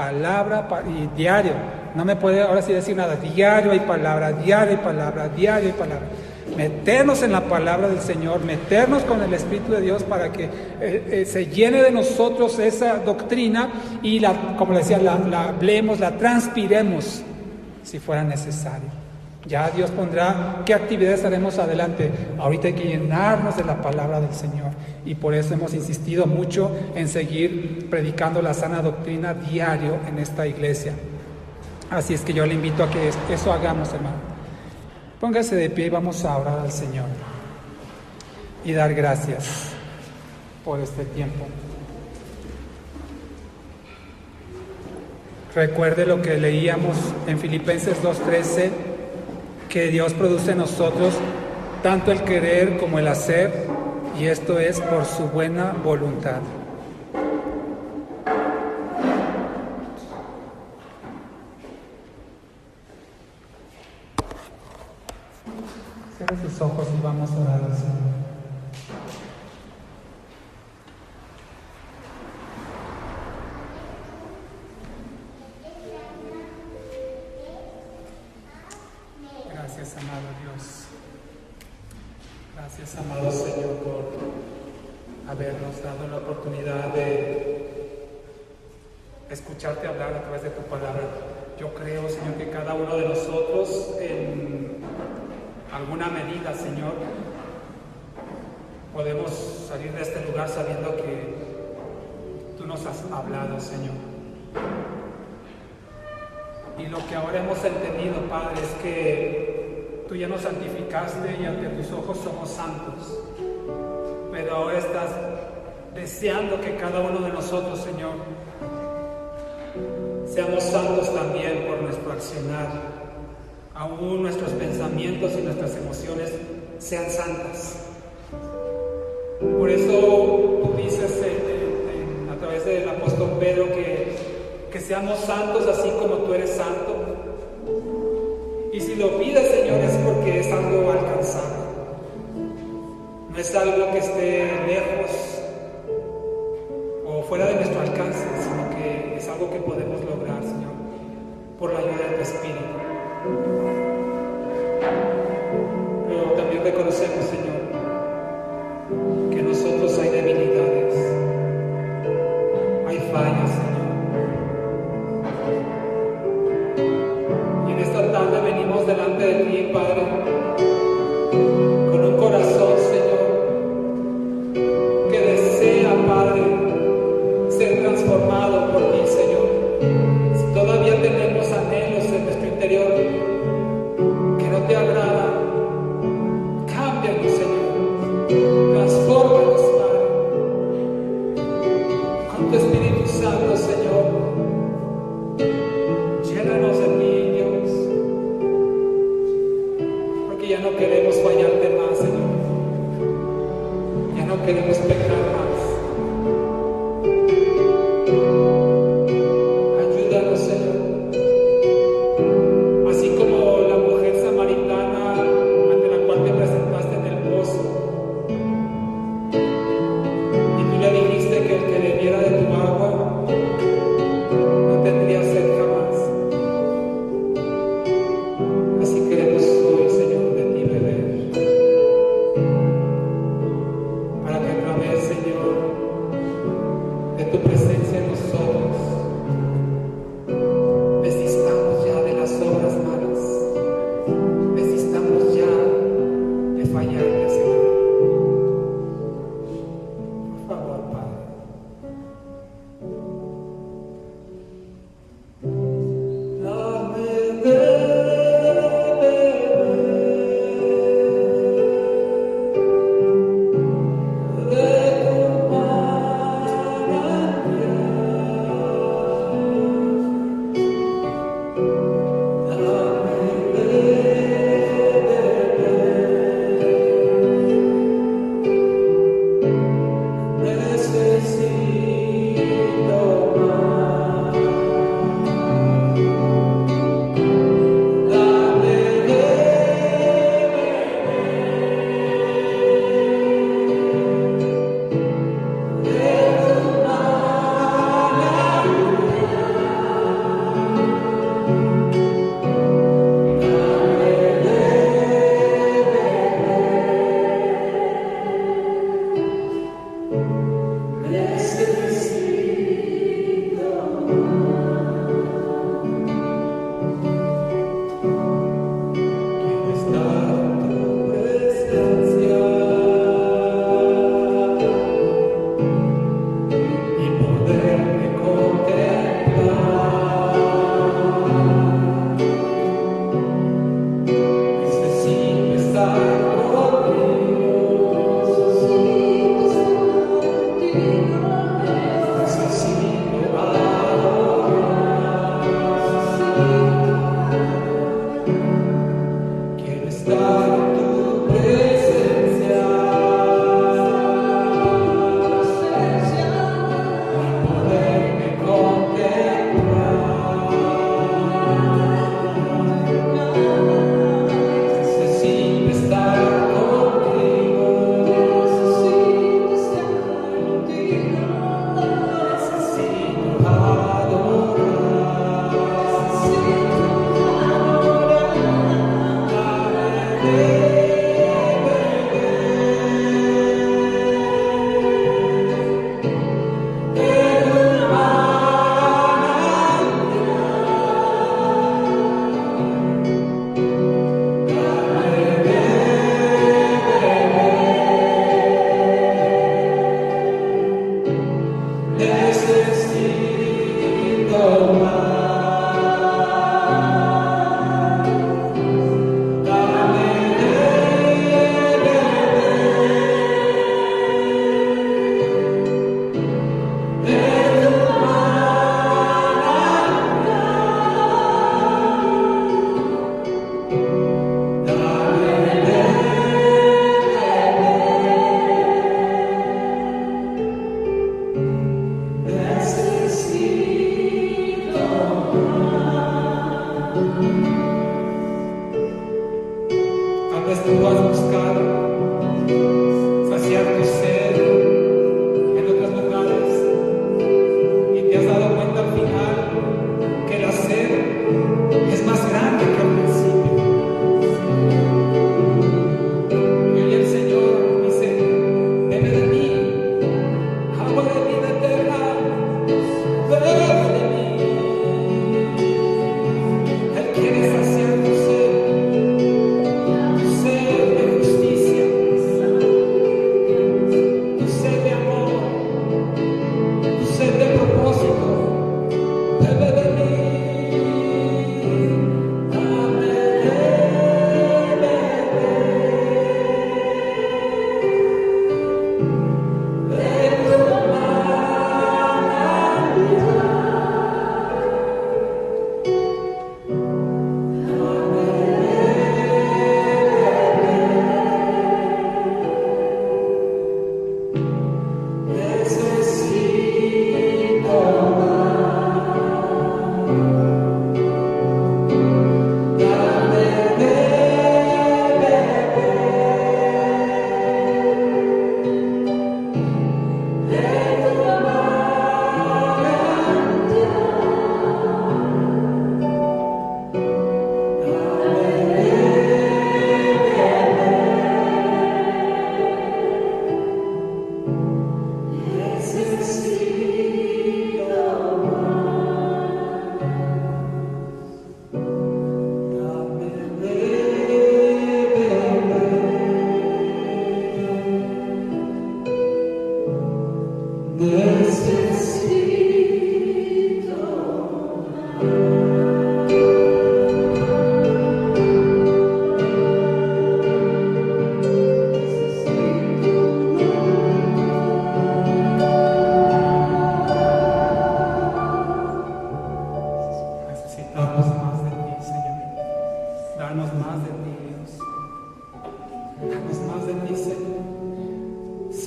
y diario. No me puede ahora sí decir nada. Diario hay palabra, diario hay palabra, diario hay palabra. Meternos en la palabra del Señor, meternos con el Espíritu de Dios para que se llene de nosotros esa doctrina y, como le decía, la hablemos, la transpiremos si fuera necesario. Ya Dios pondrá qué actividades haremos adelante. Ahorita hay que llenarnos de la palabra del Señor y por eso hemos insistido mucho en seguir predicando la sana doctrina diario en esta iglesia. Así es que yo le invito a que eso hagamos, hermano. Póngase de pie y vamos a orar al Señor y dar gracias por este tiempo. Recuerde lo que leíamos en Filipenses 2:13, que Dios produce en nosotros tanto el querer como el hacer, y esto es por su buena voluntad. Cierre sus ojos y vamos a orar al Señor. Gracias, amado Dios. Gracias, amado Señor, por habernos dado la oportunidad de escucharte hablar a través de tu palabra. Yo creo, Señor, que cada uno de nosotros, en alguna medida, Señor, podemos salir de este lugar sabiendo que tú nos has hablado, Señor. Y lo que ahora hemos entendido, Padre, es que tú ya nos santificaste y ante tus ojos somos santos. Pero ahora estás deseando que cada uno de nosotros, Señor, seamos santos también por nuestro accionar. Aún nuestros pensamientos y nuestras emociones sean santas. Por eso tú dices a través del apóstol Pedro que seamos santos así como tú eres santo. Y si lo pides, Señor, es porque es algo alcanzable. No es algo que esté lejos o fuera de nuestro alcance, sino que es algo que podemos lograr, Señor, por la ayuda de tu Espíritu. Pero también reconocemos, Señor, que en nosotros hay debilidades, hay fallas, Señor. Y en esta tarde venimos delante de ti, Padre, con un corazón, Señor, que desea, Padre, ser transformado por ti, Señor. Si todavía tenemos anhelos en nuestro interior que no te agradan, cámbianos, Señor. Transfórmanos, Padre, con tu Espíritu Santo, Señor. Llénanos de ti, Dios, porque ya no queremos fallarte más, Señor. Ya no queremos pecar más. Ayúdanos, Señor. Así como la mujer samaritana ante la cual te presentaste en el pozo, y tú le dijiste que el que bebiera de tu agua no tendría sed jamás. Así queremos hoy, Señor, de ti beber, para que otra vez, Señor,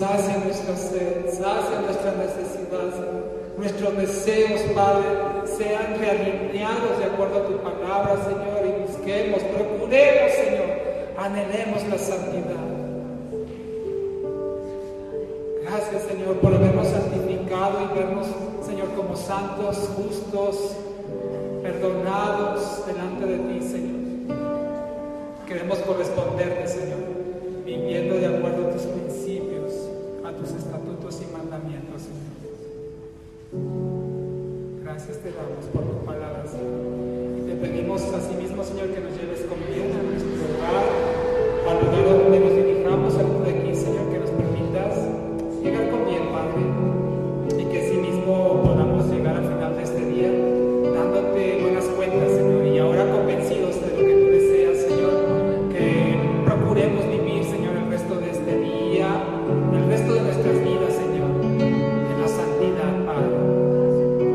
Sacia nuestra sed, sacia nuestra necesidad, nuestros deseos, Padre, sean realineados de acuerdo a tu palabra, Señor, y busquemos, procuremos, Señor, anhelemos la santidad. Gracias, Señor, por habernos santificado y vernos, Señor, como santos, justos, perdonados delante de ti, Señor. Queremos corresponderte, Señor, viviendo de acuerdo a tus principios, a tus estatutos y mandamientos, Señor. Gracias te damos por tu palabra, Señor. Y te pedimos asimismo, Señor, que nos lleves con bien a nuestro hogar, al lugar donde nos dirijamos, al de aquí, Señor, que nos permitas llegar con bien, Padre, y que asimismo podamos llegar al final de este día dándote buenas cuentas, Señor, y ahora convencidos de lo que tú deseas, Señor, que procuremos vivir, Señor, el resto de este día, el resto de nuestras vidas, Señor, en la santidad, Padre.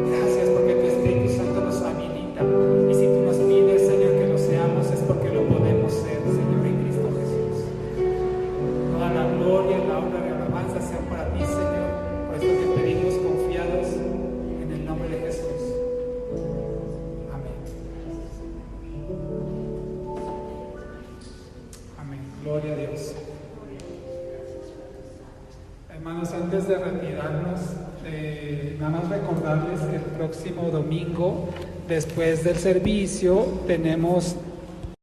Gracias porque tu Espíritu Santo nos habilita, y si tú nos pides, Señor, que lo seamos, es porque lo podemos ser, Señor, en Gloria a Dios. Hermanos, antes de retirarnos, nada más recordarles que el próximo domingo, después del servicio, tenemos